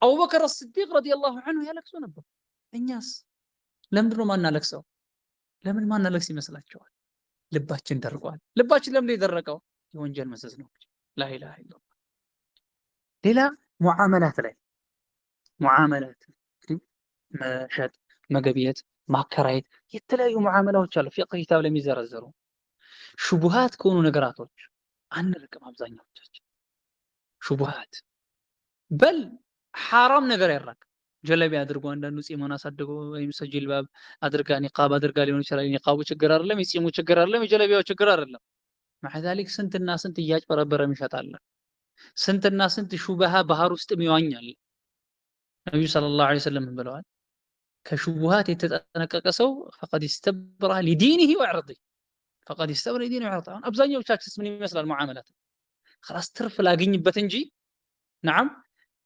አቡበከር አስዲቅ ረዲየላሁ ዐንሁ ያለቅሱ ነበር። እኛስ ለምንድን ነው ማናለቅሰው? ለምን ማናለቅስ ይመስላችኋል? ልባችን ደርቋል። ልባችን ለምን የደረቀው? የወንጀል መዘዝ ነው። ላኢላሃ ኢላላህ። ሌላ ሙዓመላት ላይ ሙዓመላት መሸጥ፣ መገብየት፣ ማከራየት የተለያዩ ሙዓመላዎች አሉ ፊቅህ ኪታብ ላይ የሚዘረዘሩ ሹቡሃት ከሆኑ ነገራቶች አንርቅም። አብዛኛዎቻችን ሹቡሃት በል ሐራም ነገር ያራቅ ጀለቢያ አድርጎ አንዳንዱ ጺሙን አሳድጎ ወይም ጅልባብ አድርጋ ኒቃብ አድርጋ ሊሆን ይችላል። ኒቃቡ ችግር አይደለም፣ የጺሙ ችግር አይደለም፣ የጀለቢያው ችግር አይደለም። ማሐዛሊክ ስንትና ስንት እያጭበረበረ ይሸጣል። ስንትና ስንት ሹብሃ ባህር ውስጥ ይዋኛል። ነብዩ ሰለላሁ ዐለይሂ ወሰለም ብለዋል ከሹቡሃት የተጠነቀቀ ሰው ፈቀድ ይስተብራ ለዲኒሂ ወዕርዲሂ ፈቀድ ይስተብራ ለዲኒሂ ወዕርዲሂ። አብዛኛዎቻችንስ ምን ይመስላል ሙዓመላት خلاص ትርፍ ላገኝበት እንጂ ነዓም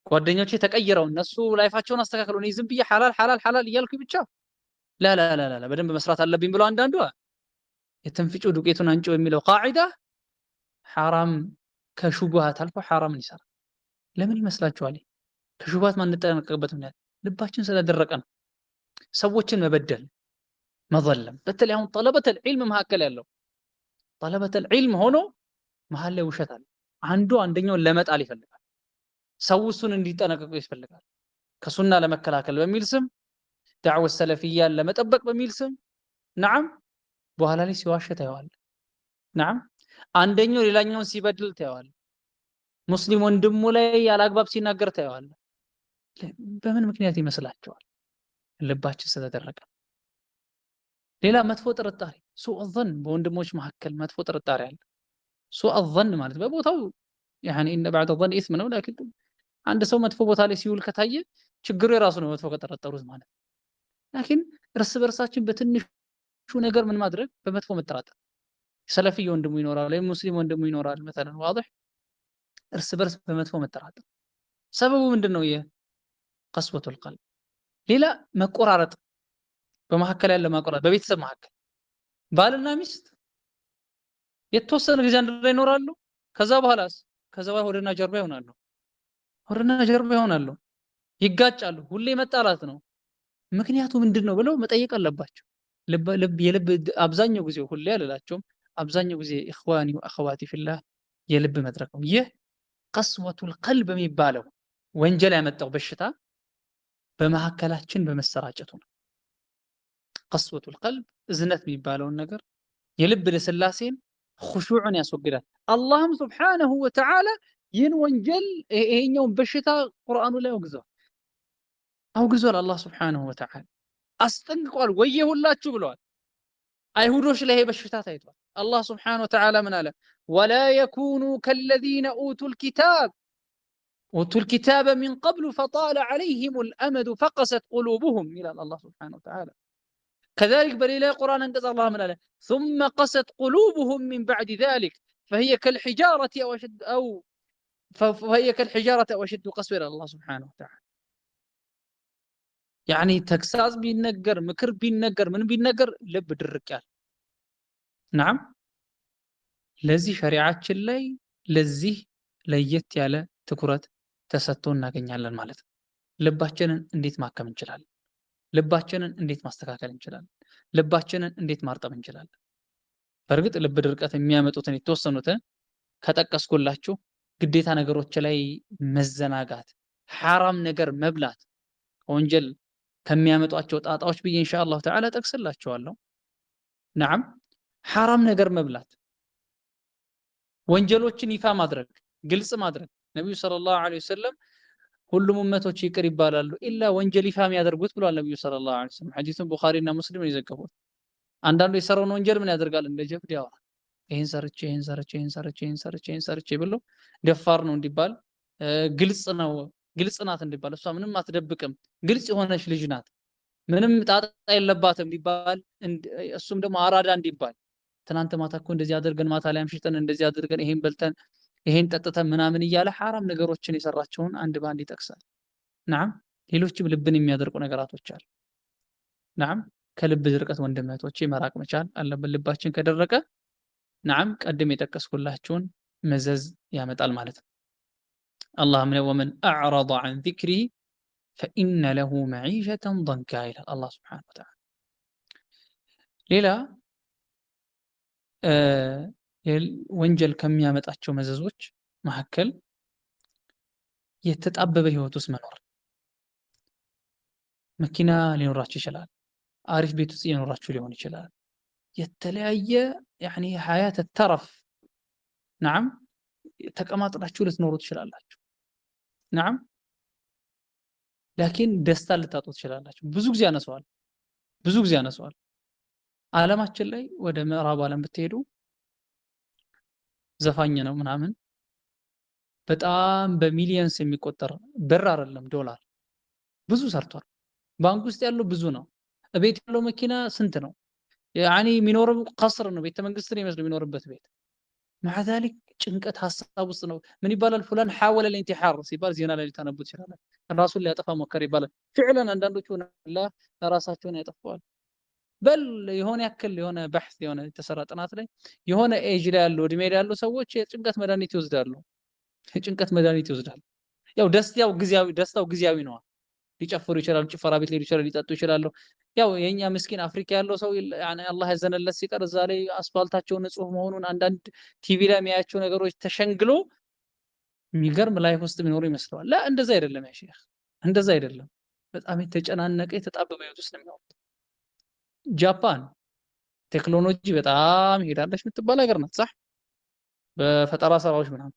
ጓደኞቼ ተቀይረው እነሱ ላይፋቸውን አስተካክለው እኔ ዝም ብዬ ሐላል እያልኩኝ ብቻ ላ በደንብ መስራት አለብኝ ብለው አንዳንዱ የተንፍጩ ዱቄቱን አንጮ የሚለው ቃዒዳ ሐራም ከሹቡሃት አልፎ ሐራምን ይሰራል። ለምን ይመስላችኋል? ከሹቡሃት ማንጠነቀቅበት ምክንያት ልባችን ስለደረቀ ነው። ሰዎችን መበደል፣ መዘለም በተለይ አሁን ጠለበተል ዒልም መካከል ያለው ጠለበተል ዒልም ሆኖ መሀል ላይ ውሸት አለ። አንዱ አንደኛውን ለመጣል ይፈልጋል። ሰው እሱን እንዲጠነቀቁ ይፈልጋል። ከሱና ለመከላከል በሚል ስም ዳዕወት ሰለፊያን ለመጠበቅ በሚል ስም ነዓም በኋላ ላይ ሲዋሽ ታየዋለህ። ነዓም አንደኛው ሌላኛውን ሲበድል ታየዋለህ። ሙስሊም ወንድሙ ላይ ያላግባብ ሲናገር ታየዋለህ። በምን ምክንያት ይመስላችኋል? ልባችን ስለደረቀ። ሌላ መጥፎ ጥርጣሬ ሱእ ظን በወንድሞች መካከል መጥፎ ጥርጣሬ አለ። ሱእ ظን ማለት በቦታው ያኒ እነ بعد ظن اسم ነው ላኪን አንድ ሰው መጥፎ ቦታ ላይ ሲውል ከታየ ችግሩ የራሱ ነው መጥፎ ከጠረጠሩት ማለት ላኪን እርስ በርሳችን በትንሹ ነገር ምን ማድረግ በመጥፎ መጠራጠር ሰለፊ ወንድሙ ይኖራል ወይ ሙስሊም ወንድሙ ይኖራል مثلا واضح እርስ በርስ በመጥፎ መጠራጠር ሰበቡ ምንድነው? የቀስወቱል ቀልብ። ሌላ መቆራረጥ በመሐከል ያለ መቆራረጥ በቤተሰብ መሐከል ባልና ሚስት የተወሰነ ጊዜ አንድ ላይ ይኖራሉ። ከዛ በኋላ ሆድና ጀርባ ይሆናሉ፣ ይጋጫሉ፣ ሁሌ መጣላት ነው። ምክንያቱ ምንድነው ብለው መጠየቅ አለባቸው። የልብ አብዛኛው ጊዜ ሁሌ አልላቸውም፣ አብዛኛው ጊዜ ኢኽዋኒ ወአኸዋቲ ፊላህ የልብ መድረክ ነው። ይህ ቀስወቱል ቀልብ የሚባለው ወንጀል ያመጣው በሽታ በመሐከላችን በመሰራጨቱ ነው። ቀስወቱል ቀልብ እዝነት የሚባለውን ነገር የልብ ለስላሴን ኹሹዕን ያስወግዳል። አላህም ሱብሓነሁ ወተዓላ ይህን ወንጀል ይሄኛውን በሽታ ቁርአኑ ላይ አውግዟል። አላህ ሱብሓነሁ ወተዓላ አስጠንቅቋል። ወየሁላችሁ ብለዋል። አይሁዶች ላይ በሽታ ታይቷል። አላህ ስብሓነሁ ወተዓላ ምን አለ? ወላ የኩኑ ከለዚነ ኡቱል ኪታበ ሚን ቀብሉ ፈጣለ ዐለይሂሙል አመዱ ፈቀሰት ቁሉቡሁም ይላል አላህ ስብሓነሁ ወተዓላ። ከዛሊክ በሌላ የቁርአን አንቀጽ አላህ ምን አለ? ሱመ ቀሰት ቁሉቡሁም ሚን በዕድ ዛሊክ ፈሂየ ከልሒጃረቲ አው አሸዱ ቀስወ ይላል አላህ ስብሓነሁ ወተዓላ። ያኒ ተግሳጽ ቢነገር ምክር ቢነገር ምን ቢነገር ልብ ድርቅ ያለ ናም። ለዚህ ሸሪዓችን ላይ ለዚህ ለየት ያለ ትኩረት ተሰጥቶ እናገኛለን ማለት ነው። ልባችንን እንዴት ማከም እንችላለን? ልባችንን እንዴት ማስተካከል እንችላለን? ልባችንን እንዴት ማርጠብ እንችላለን? በእርግጥ ልብ ድርቀት የሚያመጡትን የተወሰኑትን ከጠቀስኩላችሁ ግዴታ ነገሮች ላይ መዘናጋት፣ ሐራም ነገር መብላት ወንጀል ከሚያመጧቸው ጣጣዎች ብዬ ኢንሻአላህ ተዓላ ጠቅስላችኋለሁ። ናም ሐራም ነገር መብላት፣ ወንጀሎችን ይፋ ማድረግ፣ ግልጽ ማድረግ። ነብዩ ሰለላሁ ዐለይሂ ወሰለም ሁሉም ኡመቶች ይቅር ይባላሉ ኢላ ወንጀል ይፋ የሚያደርጉት ብሏል ነብዩ ሰለላሁ ዐለይሂ ወሰለም። ሐዲሱን ቡኻሪና ሙስሊም ነው የዘገቡት። አንዳንዱ የሰራውን ወንጀል ምን ያደርጋል? እንደ ጀብድ ያወራል። ይሄን ሰርቼ ብሎ ደፋር ነው እንዲባል፣ ግልጽ ናት እንዲባል፣ እሷ ምንም አትደብቅም፣ ግልጽ የሆነች ልጅ ናት፣ ምንም ጣጣ የለባትም እንዲባል፣ እሱም ደግሞ አራዳ እንዲባል፣ ትናንት ማታ እኮ እንደዚህ አድርገን ማታ ላይ አምሽተን እንደዚህ አድርገን ይሄን በልተን ይሄን ጠጥተን ምናምን እያለ ሐራም ነገሮችን የሰራቸውን አንድ ባንድ ይጠቅሳል። ናም ሌሎችም ልብን የሚያደርቁ ነገራቶች አሉ። ናም ከልብ ድርቀት ወንድም እህቶቼ መራቅ መቻል አለብን። ልባችን ከደረቀ ናም ቀድም የጠቀስኩላችሁን መዘዝ ያመጣል ማለት ነው። አላህ ምን ወመን አዕረض ዐን ዚክሪ ፈኢነ ለሁ መዒሸተን ضንካ ይላል አላህ ሱብሓነሁ ወተዓላ። ሌላ ወንጀል ከሚያመጣቸው መዘዞች መካከል የተጣበበ ህይወት ውስጥ መኖር። መኪና ሊኖራችሁ ይችላል፣ አሪፍ ቤት ውስጥ ሊኖራችሁ ሊሆን ይችላል። የተለያየ ያኒ ሐያት ተረፍ ናም ተቀማጥላችሁ ልትኖሩ ትችላላችሁ። ናም ላኪን ደስታ ልታጡ ትችላላችሁ። ብዙ ጊዜ ያነሰዋል። ዓለማችን ላይ ወደ ምዕራብ ዓለም ብትሄዱ ዘፋኝ ነው ምናምን በጣም በሚሊየንስ የሚቆጠር ብር አይደለም ዶላር ብዙ ሰርቷል። ባንክ ውስጥ ያለው ብዙ ነው። ቤት ያለው መኪና ስንት ነው? ያኒ የሚኖረው ቀስር ነው፣ ቤተ መንግስት ነው የሚመስለው የሚኖርበት ቤት። مع ذلك ጭንቀት ሐሳብ ውስጥ ነው። ምን ይባላል? ፉላን ሐወለ ለኢንቲሐር ሲባል ዜና ላይ ልታነቡት ይችላል። ራሱን ሊያጠፋ ሞከረ ይባላል። ፍዕለን አንዳንዶቹ ራሳቸውን ያጠፋዋል። በል የሆነ ያክል የሆነ በሕስ የሆነ የተሰራ ጥናት ላይ የሆነ ኤጅ ላይ ያሉ እድሜ ላይ ያሉ ሰዎች የጭንቀት መድኃኒት ይወስዳሉ። ያው ደስታው ጊዜያዊ ነው። ሊጨፍሩ ይችላሉ፣ ጭፈራ ቤት ሊሄዱ ይችላሉ፣ ሊጠጡ ይችላሉ። ያው የኛ ምስኪን አፍሪካ ያለው ሰው ያኔ አላህ ያዘነለት ሲቀር እዛ ላይ አስፋልታቸው ንጹህ መሆኑን አንዳንድ ቲቪ ላይ የሚያያቸው ነገሮች ተሸንግሎ የሚገርም ላይፍ ውስጥ የሚኖሩ ይመስለዋል። ላ እንደዛ አይደለም ያ ሼህ፣ እንደዛ አይደለም። በጣም የተጨናነቀ የተጣበበ ህይወት ውስጥ ነው የሚኖሩት። ጃፓን ቴክኖሎጂ በጣም ሄዳለች የምትባል ሀገር ናት። صح በፈጠራ ስራዎች ምናምን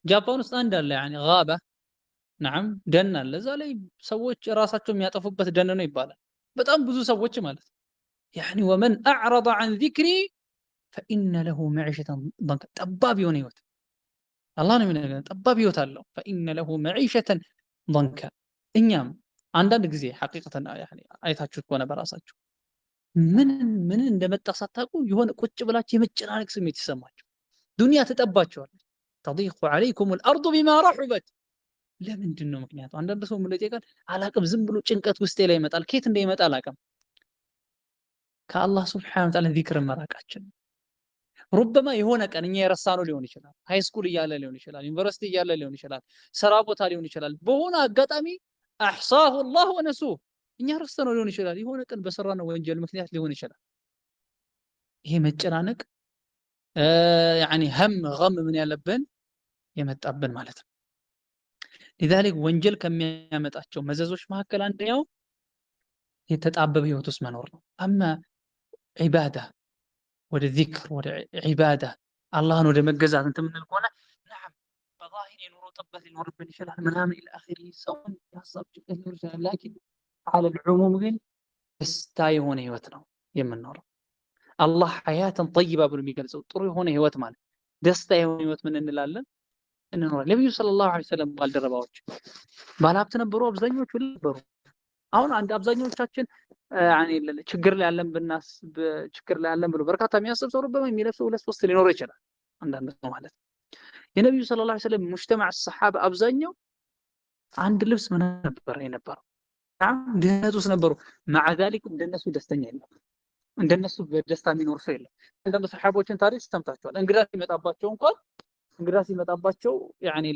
ጃፓን ውስጥ አንድ አለ ያኒ ጋባ ናም ደን አለ። እዛ ላይ ሰዎች ራሳቸው የሚያጠፉበት ደን ነው ይባላል። በጣም ብዙ ሰዎች ማለት ያኒ ወመን አዕረض ዐን ዚክሪ ፈኢነ ለሁ መዒሸተን ضንካ ጠባብ የሆነ ህይወት አላህ ነው የሚነግረን። ጠባብ ህይወት አለው። ፈኢነ ለሁ መዒሸተን ضንካ። እኛም አንዳንድ ጊዜ ሐቂቀተን ያኒ አይታችሁት ከሆነ በራሳችሁ ምን እንደመጣ ሳታውቁ የሆነ ቁጭ ብላችሁ የመጨናነቅ ስሜት ይሰማችሁ፣ ዱንያ ትጠባችኋለች። ተضيق عليكم الارض بما رحبت። ለምንድን ነው ምክንያቱ? አንዳንድ ሰው ምን ይጠይቃል? አላቅም፣ ዝም ብሎ ጭንቀት ውስጤ ላይ ይመጣል። ከየት እንደሚመጣ አላቅም። ከአላህ ሱብሓነሁ ወተዓላ ዚክር መራቃችን ሩበማ የሆነ ቀን እኛ የረሳነው ሊሆን ይችላል። ሃይ ስኩል እያለ ሊሆን ይችላል፣ ዩኒቨርሲቲ እያለ ሊሆን ይችላል፣ ስራ ቦታ ሊሆን ይችላል። በሆነ አጋጣሚ አሕሳሁ አላህ ወነሱህ እኛ ረስተነው ሊሆን ይችላል። የሆነ ቀን በሰራነው ወንጀል ምክንያት ሊሆን ይችላል። ይሄ መጨናነቅ ያኒ ገም ምን ያለብን የመጣብን ማለት ነው። لذلك ወንጀል ከሚያመጣቸው መዘዞች መካከል አንደኛው የተጣበበ ህይወት ውስጥ መኖር ነው። አማ ዒባዳ ወደ ዚክር ወደ ዒባዳ አላህን ወደ መገዛት እንትን ምን ከሆነ نعم በዛሂር የኑሮ ጥበት ሊኖርብን ይችላል ምናምን ኢላ አኺሪ ሰውን ያሳብ ጭንቀት ሊኖር ይችላል። ላኪን على العموم ግን ደስታ የሆነ ህይወት ነው የምንኖረው። አላህ ሐያተን ጠይባ ብሎ የሚገልጸው ጥሩ የሆነ ህይወት ማለት ደስታ የሆነ ህይወት ምን እንላለን እንኖራለን። ነብዩ ሰለላሁ ዐለይሂ ወሰለም ባልደረባዎች ባለሀብት ነበሩ፣ አብዛኞቹ ነበሩ። አሁን አንድ አብዛኞቻችን ያኔ ችግር ላይ ያለን ብናስብ ችግር ላይ ያለን ብሎ በርካታ የሚያስብ ሰው ረበማ የሚለብሰው 2-3 ሊኖር ይችላል አንዳንድ ሰው ማለት ነው። የነብዩ ሰለላሁ ዐለይሂ ወሰለም ሙጅተማዕ ሰሐባ አብዛኛው አንድ ልብስ ምን ነበር የነበረው ድህነት ውስጥ ነበሩ። مع ذلك እንደነሱ ደስተኛ የለም፣ እንደነሱ በደስታ የሚኖር ሰው የለም። አንዳንድ ሰሐቦችን ታሪክ ሰምታችኋል። እንግዳ ሲመጣባቸው እንኳን እንግዳ ሲመጣባቸው ያኔ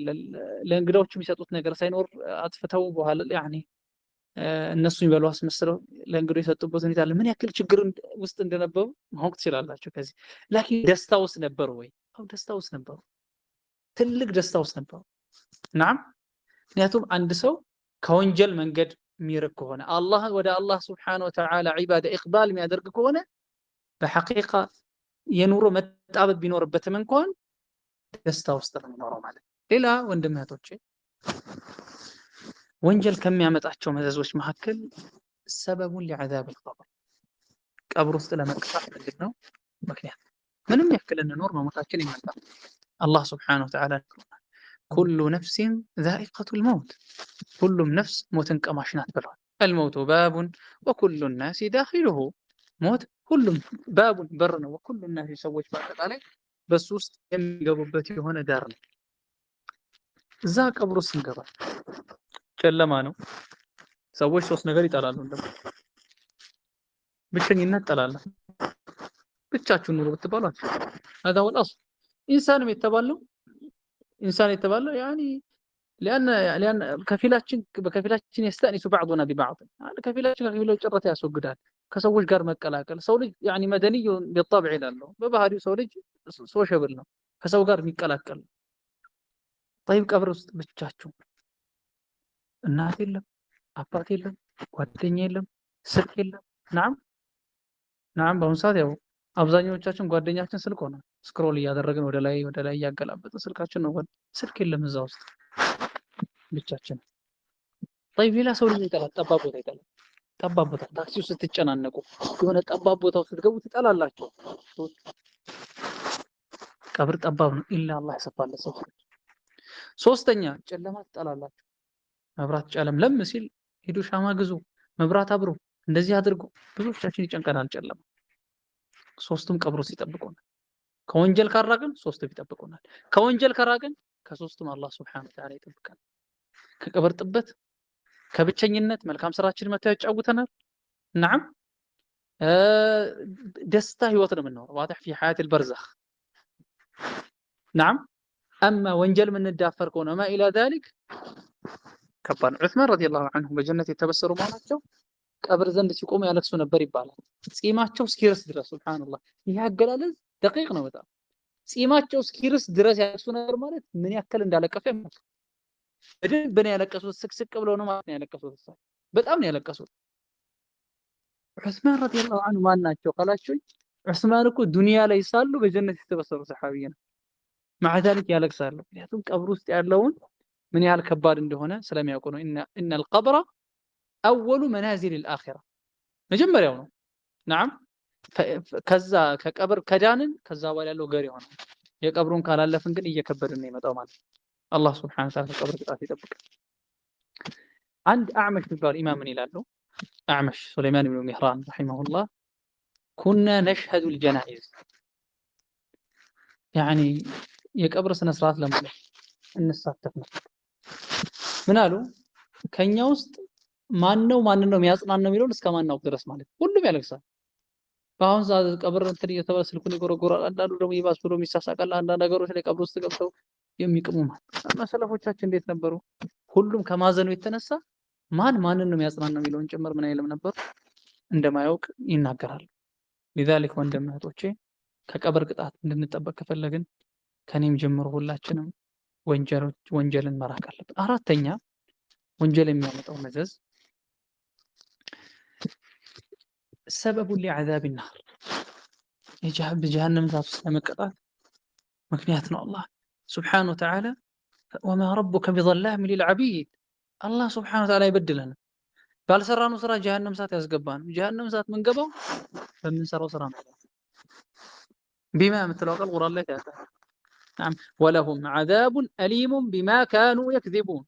ለእንግዳዎች የሚሰጡት ነገር ሳይኖር አጥፍተው በኋላ ያኔ እነሱ ይበሉ አስመስለው ለእንግዶች የሰጡበት ሁኔታ አለ። ምን ያክል ችግር ውስጥ እንደነበሩ ማወቅ ትችላላችሁ። ከዚህ ላኪን ደስታ ውስጥ ነበሩ ወይ? አው ደስታ ውስጥ ነበሩ፣ ትልቅ ደስታ ውስጥ ነበሩ። ናም ምክንያቱም አንድ ሰው ከወንጀል መንገድ የሚርቅ ከሆነ አላህ ወደ አላህ Subhanahu Wa Ta'ala ዒባዳ ኢቅባል የሚያደርግ ከሆነ በሐቂቃ የኑሮ መጣበብ ቢኖርበትም እንኳን ደስታ ውስጥ ነው የሚኖረው ማለት። ሌላ ወንድም እህቶቼ ወንጀል ከሚያመጣቸው መዘዞች መካከል ሰበቡን ለዓዛብ القبر ቀብር ውስጥ ለመቅጣት ምንድነው ምክንያት? ምንም ያክል እንኖር መሞታችን ይመጣል። አላህ Subhanahu Wa Ta'ala ኩሉ ነፍሲን ዛኢቀቱል መውት ሁሉም ነፍስ ሞትን ቀማሽ ናት ብለዋል። الموت باب وكل الناس داخله ሞት ሁሉም ባቡን በር ነው። وكل الناس ሰዎች በአጠቃላይ በሱ ውስጥ የሚገቡበት የሆነ ዳር ነው። እዛ ቀብር ውስጥ እንገባል። ጨለማ ነው። ሰዎች ሶስት ነገር ይጠላሉ። እንደው ብቸኝነት ይጠላሉ። ብቻችሁን ኑሩ ብትባሉ هذا هو الأصل ኢንሳንም የተባለው ኢንሳን የተባለው ያኒ لأن ከፊላችን يستأنس بعضنا ببعض ከፊላችን ከፊላው ጭረት ያስወግዳል። ከሰዎች ጋር መቀላቀል ሰው ልጅ ያኒ መደንዩ بالطبع ይላል። በባህሪው ሰው ልጅ ሶሻብል ነው፣ ከሰው ጋር የሚቀላቀል። طيب ቀብር ውስጥ ብቻችሁ እናት የለም፣ አባት የለም፣ ጓደኛ የለም፣ ስልክ የለም። ናም በአሁኑ ሰዓት ያው አብዛኛዎቻችን ጓደኛችን ስልክ ሆነ ስክሮል እያደረግን ወደ ላይ እያገላበጥን ስልካችን ነው። ስልክ የለም እዛ ውስጥ ብቻችን። طيب ሌላ ሰው ልጅ ይጠላል፣ ጠባብ ቦታ ይጠላል። ጠባብ ቦታ ታክሲው ስትጨናነቁ የሆነ ጠባብ ቦታው ስትገቡ ትጠላላችሁ። ቀብር ጠባብ ነው ኢላ አላህ ያሰፋለት ሰው። ሶስተኛ ጨለማ ትጠላላችሁ። መብራት ጨለምለም ሲል ሄዱ ሻማ ግዙ፣ መብራት አብሩ፣ እንደዚህ አድርጉ። ብዙዎቻችን ይጨንቀናል ጨለማ። ሶስቱም ቀብር ውስጥ ይጠብቁናል። ከወንጀል ካራቅን ሶስቱም ይጠብቁናል። ከወንጀል ካራቅን ከሶስቱም አላህ Subhanahu Wa Ta'ala ይጠብቃል። ከቀብር ጥበት፣ ከብቸኝነት መልካም ስራችን መተው ያጫውተናል። نعم ደስታ ህይወት ነው የምንኖረው واضح في حياة البرزخ. نعم اما ወንጀል የምንዳፈር ከሆነ ما الى ذلك ከባድ። ዑስማን ረዲየላሁ ዐንሁ በጀነት የተበሰሩ መሆናቸው ቀብር ዘንድ ሲቆሙ ያለቅሱ ነበር ይባላል። ጺማቸው እስኪርስ ድረስ ሱብሃንአላህ። ይሄ አገላለጽ ደቂቅ ነው በጣም። ጺማቸው እስኪርስ ድረስ ያለቅሱ ነበር ማለት ምን ያክል እንዳለቀሰ ያመጣ። በደንብ ነው ያለቀሱት። ስቅስቅ ብለው ነው ማለት ነው ያለቀሱት። በጣም ነው ያለቀሱት። ዑስማን ረዲየላሁ ዐንሁ ማን ናቸው ካላችሁኝ፣ ዑስማን እኮ ዱንያ ላይ ሳሉ በጀነት የተበሰሩ ሰሃቢይ ነው። مع ذلك ያለቅሳሉ። ምክንያቱም ቀብር ውስጥ ያለውን ምን ያህል ከባድ እንደሆነ ስለሚያውቁ ነው። ان القبر اول منازل الاخره መጀመሪያው ነው። نعم ከዛ ከቀብር ከዳንን ከዛ በኋላ ያለው ገር ይሆናል። የቀብሩን ካላለፍን ግን እየከበደን ነው የመጣው ማለት ነው። አላህ Subhanahu Wa Ta'ala ቀብር ቅጣት ይጠብቃል። አንድ አዕመሽ የሚባል ኢማም ምን ይላሉ? አዕመሽ ሱለይማን ኢብኑ ሚህራን ረሂመሁላህ كنا نشهد الجنائز يعني የቀብር ስነ ስርዓት ለማለት እንሳተፍ ነው። ምን አሉ? ከኛ ውስጥ ማን ነው የሚያጽናናው የሚለውን እስከማናውቅ ድረስ ማለት ሁሉም ያለቅሳል። በአሁን ሰዓት ቀብር እንትን እየተባለ ስልኩን ይጎረጎራል። አንዳንዱ ደግሞ ይባስ ብሎ የሚሳሳቃል። አንዳንድ ነገሮች ላይ ቀብር ውስጥ ገብተው የሚቅሙ ማለት መሰለፎቻችን እንዴት ነበሩ? ሁሉም ከማዘኑ የተነሳ ማንን ነው የሚያጽናናው የሚለውን ጭምር ምን አይልም ነበር እንደማያውቅ ይናገራል። لذلك ወንድም እህቶቼ ከቀብር ቅጣት እንድንጠበቅ ከፈለግን ከኔም ጀምሮ ሁላችንም ወንጀልን መራቅ አለብን። አራተኛ ወንጀል የሚያመጣው መዘዝ ሰበቡ لعذاب النار በጀሃነም እሳት ውስጥ ለመቀጣት ምክንያት ነው። አላህ Subhanahu Wa Ta'ala وما ربك بظلام للعبيد አላህ Subhanahu Wa Ta'ala ይበድለናል። ባልሰራነው ስራ ጀሃነም እሳት ያስገባን። ጀሃነም እሳት ምንገባው በምንሰራው ስራ ነው። ቢማ የምትለው ቃል ቁርአን ላይ ታያታ። ናም ወለሁም ዐዛቡን አሊሙን ቢማ ካኑ የክዚቡን።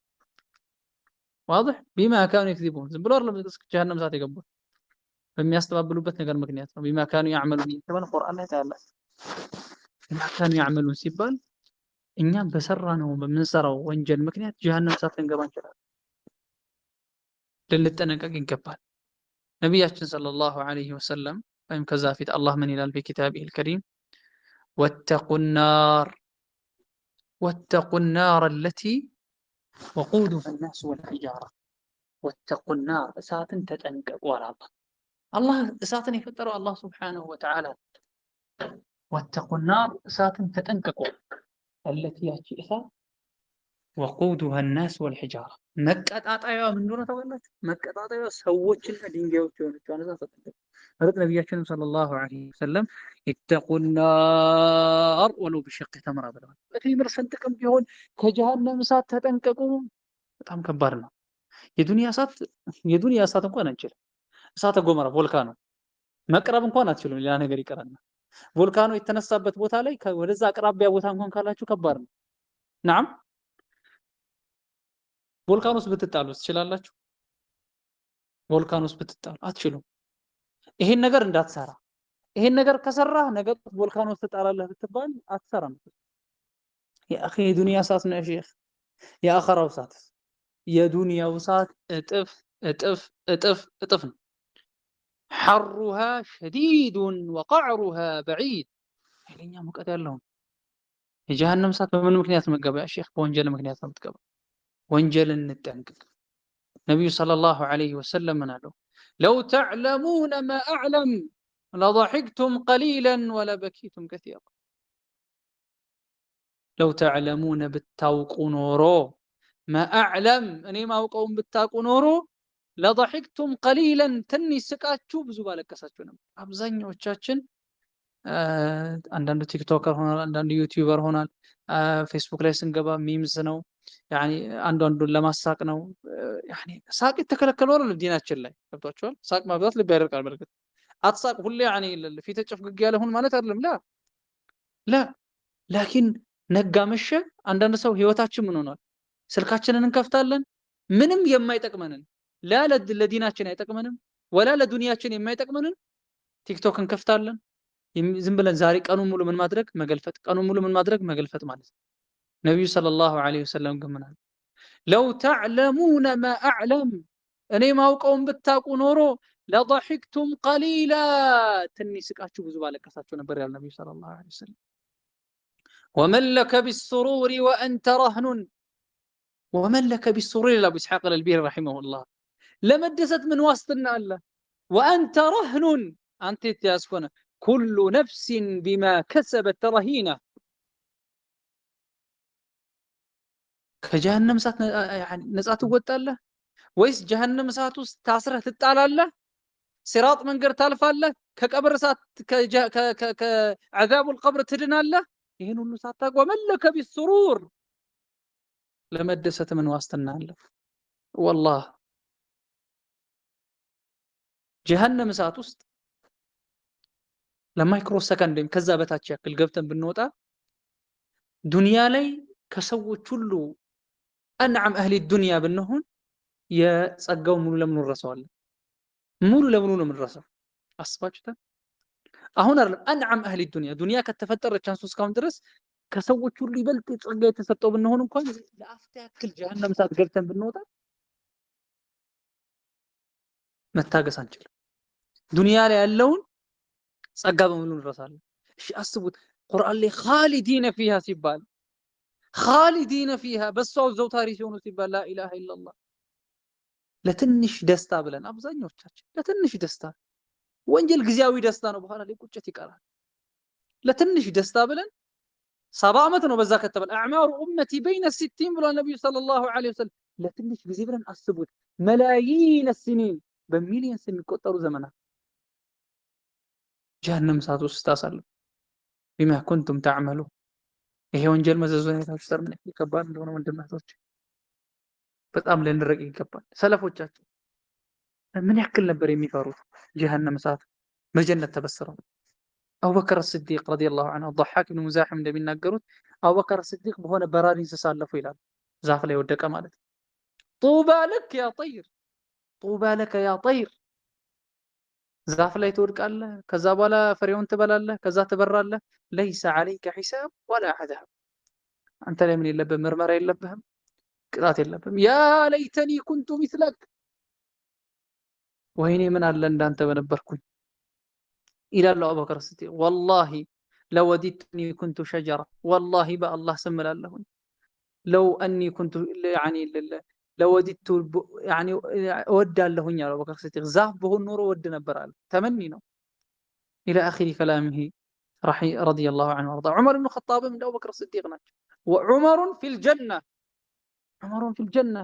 ዋضح ቢማ ካኑ የክዚቡን። ዝም ብሎ አይደለም ጀሃነም እሳት የገቡት በሚያስተባብሉበት ነገር ምክንያት ነው። ቢማ ካኑ ያዕመሉን የተባለ ቁርአን ላይ ታያላችሁ። ቢማ ካኑ ያዕመሉን ሲባል እኛም በሰራነው በምንሰራው ወንጀል ምክንያት ጀሃነም እሳት ልንገባ እንችላለን። ልንጠነቀቅ ይገባል። ነቢያችን ሰለላሁ ዐለይሂ ወሰለም ወይም ከዛ ፊት አላህ ምን ይላል በኪታቢሂል ከሪም ወተቁ ናር አለቲ ወቁዱሃ ናስ ወልሒጃራ። ወተቁ ናር እሳትን ተጠንቀቁ አለ አላህ። አላህ እሳትን የፈጠረው አላህ ሱብሓነሁ ወተዓላ። ወተቁ ናር እሳትን ተጠንቀቁ አለቲ ያቺ እሳት ወቁዱሃ ናስ ወልሒጃራ መቀጣጣያዋ ምን እንደሆነ ታውቃላችሁ? መቀጣጣያዋ ሰዎችና ድንጋዮች የሆነችው እሳት ተጠንቀቁ። ማለት ነቢያችንም ሰለላሁ ዐለይሂ ወሰለም ኢተቁ ናር ወለው ቢሸቅ ተምራ ብለዋል። በቴምር ሰንጥቀም ቢሆን ከጀሃነም እሳት ተጠንቀቁ። በጣም ከባድ ነው። የዱንያ እሳት እንኳን አንችልም። እሳተ ገሞራ ቮልካኖ መቅረብ እንኳን አትችሉም። ሌላ ነገር ይቀርና ቮልካኖ የተነሳበት ቦታ ላይ ወደዛ አቅራቢያ ቦታ እንኳን ካላችሁ ከባድ ነው። ናም ቮልካኖስ ብትጣሉ ትችላላችሁ? ቮልካኖስ ብትጣሉ አትችሉም። ይሄን ነገር እንዳትሰራ፣ ይሄን ነገር ከሰራህ ነገ ቮልካኖስ ትጣላለህ ብትባል አትሰራም። የአኺ የዱንያ እሳት ነው ሼህ። የአኺራው እሳት የዱንያው እሳት እጥፍ እጥፍ እጥፍ እጥፍ ነው። ሐሩሃ ሸዲዱን ወቀዕሩሃ በዒድ። ኃይለኛ ሙቀት ያለው የጀሃነም እሳት በምን ምክንያት መገባ ያ ሼህ? በወንጀል ምክንያት ነው የምትገባ። ወንጀልን እንጠንቅቅ። ነቢዩ ሰለላሁ ዐለይሂ ወሰለም ምን አለው? ለው ተዕለሙነ ማ አዕለም ለضحክቱም ቀሊለን ወለበኪቱም ከሲራ። ለው ተዕለሙነ ብታውቁ ኖሮ ማ አዕለም እኔ ማውቀውን ብታውቁ ኖሮ ለضحክቱም ቀሊለን ትንሽ ስቃችሁ ብዙ ባለቀሳችሁ ነበር። አብዛኛዎቻችን አንዳንዱ ቲክቶከር ሆናል፣ አንዳንዱ ዩቲዩበር ሆናል። ፌስቡክ ላይ ስንገባ ሚምስ ነው ያኒ አንዱን ለማሳቅ ነው። ያኒ ሳቅ የተከለከለው አይደል ዲናችን ላይ ገብቷችኋል። ሳቅ ማብዛት ልብ ያደርቃል። በርግጥ አትሳቅ ሁሌ ያኒ ፊት ጨፍግግ ያለ ሁን ማለት አይደለም። ላ ላኪን ነጋ መሸ አንዳንድ ሰው ህይወታችን ምን ሆኗል? ስልካችንን እንከፍታለን ምንም የማይጠቅመንን ለዲናችን አይጠቅመንም ወላ ለዱንያችን የማይጠቅመንን ቲክቶክ እንከፍታለን። ዝም ብለን ዛሬ ቀኑን ሙሉ ምን ማድረግ መገልፈጥ፣ ቀኑን ሙሉ ምን ማድረግ መገልፈጥ ማለት ነው። ነብዩ ሰለላሁ ዐለይሂ ወሰለም ግን ምን አሉ? ለው ተዕለሙነ ማ አዕለም እኔ ማውቀውን ብታውቁ ኖሮ ለضحክቱም ቀሊላ ትንሽ ስቃችሁ ብዙ ባለቀሳችሁ ነበር ያሉ ነብዩ ሰለላሁ ዐለይሂ ወሰለም። ወመን ለከ ቢስሩሪ ወአንተ ረህኑን ወመን ለከ ቢስሩሪ ለአቡ ኢስሐቅ አልቢሪ ረሂመሁላህ ለመደሰት ምን ዋስትና አለ? ወአንተ ረህኑን አንተ የተያዝክ ሆነ ኩሉ ነፍሲን ቢማ ከሰበት ረሂና ከጀሃነም እሳት ነፃ ትወጣለህ ወይስ ጀሃነም እሳት ውስጥ ታስረህ ትጣላለህ? ሲራጥ መንገድ ታልፋለህ? ከቀብር እሳት ከዐዛቡል ቀብር ትድናለህ? ይሄን ሁሉ ሳታውቅ ወመለከ ቢስሩር ለመደሰት ምን ዋስትና አለ? ወላሂ ጀሃነም እሳት ውስጥ ለማይክሮ ሰከንድ ወይም ከዛ በታች ያክል ገብተን ብንወጣ ዱንያ ላይ ከሰዎች ሁሉ አንዓም አህሊ ዱንያ ብንሆን የጸጋው ሙሉ ለሙሉ እንረሳዋለን። ሙሉ ለሙሉ ነው የምንረሳው። አስባችሁታል? አሁን አይደለም አንዓም አህሊ ዱንያ ከተፈጠረች አንስቶ እስካሁን ድረስ ከሰዎች ሁሉ ይበልጥ ጸጋ የተሰጠው ብንሆን እንኳን ለአፍታ ያክል ጀሃነም እሳት ገብተን ብንወጣ መታገስ አንችልም። ዱንያ ላይ ያለውን ጸጋ በሙሉ እንረሳለን። እሺ አስቡት ቁርአን ላይ ኻሊዲነ ፊሃ ሲባል ኻሊዲነ ፊሃ በሷው ዘውታሪ ሲሆኑ ሲባል ላ ኢላሃ ኢላላህ ለትንሽ ደስታ ብለን አብዛኞቻችን ለትንሽ ደስታ ወንጀል ጊዜያዊ ደስታ ነው፣ በኋላ ላይ ቁጭት ይቀራል። ለትንሽ ደስታ ብለን 70 ዓመት ነው በዛ ከተባለ አዕማሩ ኡመቲ በይነ 60 ብሏል ነብዩ ሰለላሁ ዐለይሂ ወሰለም። ለትንሽ ጊዜ ብለን አስቡት መላይን ሲኒን በሚሊየንስ የሚቆጠሩ ዘመናት ጀሃነም እሳት ውስጥ ታሳልፉ ቢማ ኩንቱም ተዕመሉ። ይሄ ወንጀል መዘዙ አይነታችሁ ሰር ምን ይከባል እንደሆነ ወንድማቶች በጣም ልንረቅ ይገባል። ሰለፎቻችን ምን ያክል ነበር የሚፈሩት ጀሃነም እሳት? በጀነት ተበስረው አቡበከር ስዲቅ ረዲየላሁ ዐንሁ ضحاك ብን ሙዛሒም እንደሚናገሩት አቡበከር ስዲቅ በሆነ በራሪ እንስሳ አለፉ ይላሉ። ዛፍ ላይ ወደቀ ማለት ጡባ ለክ ያ ጠይር ጡባ ለከ ያ ጠይር ዛፍ ላይ ትወድቃለህ፣ ከዛ በኋላ ፍሬውን ትበላለህ፣ ከዛ ትበራለህ። ለይሰ ዐለይከ ሒሳብ ወላ ዐዛብ አንተ ላይ ምን የለብህም? ምርመራ የለብህም፣ ቅጣት የለብህም። ያ ለይተኒ ኩንቱ ሚስለክ ወይኔ ምን አለ እንዳንተ በነበርኩኝ ይላሉ አቡበከር ስዲቅ። ወላሂ ለወዲትኒ ኩንቱ ሸጀራ ወላሂ በአላህ ስም እላለሁኝ ለው አኒ ኩንቱ ያኒ ለወዲቱ ያኒ እወዳለሁኝ አሉ አቡበከር ስዲቅ። ዛፍ በሆን ኖሮ ወድ ነበር አለ። ተመኒ ነው። ኢላ አኺሪ ከላሚሂ ረዲየላሁ ዐንሁ ወአርዳ። ዑመር ብን ኸጣብም እንደ አቡበከር ስዲቅ ናቸው። ወዑመሩን ፊል ጀነ ዑመሩን ፊል ጀነ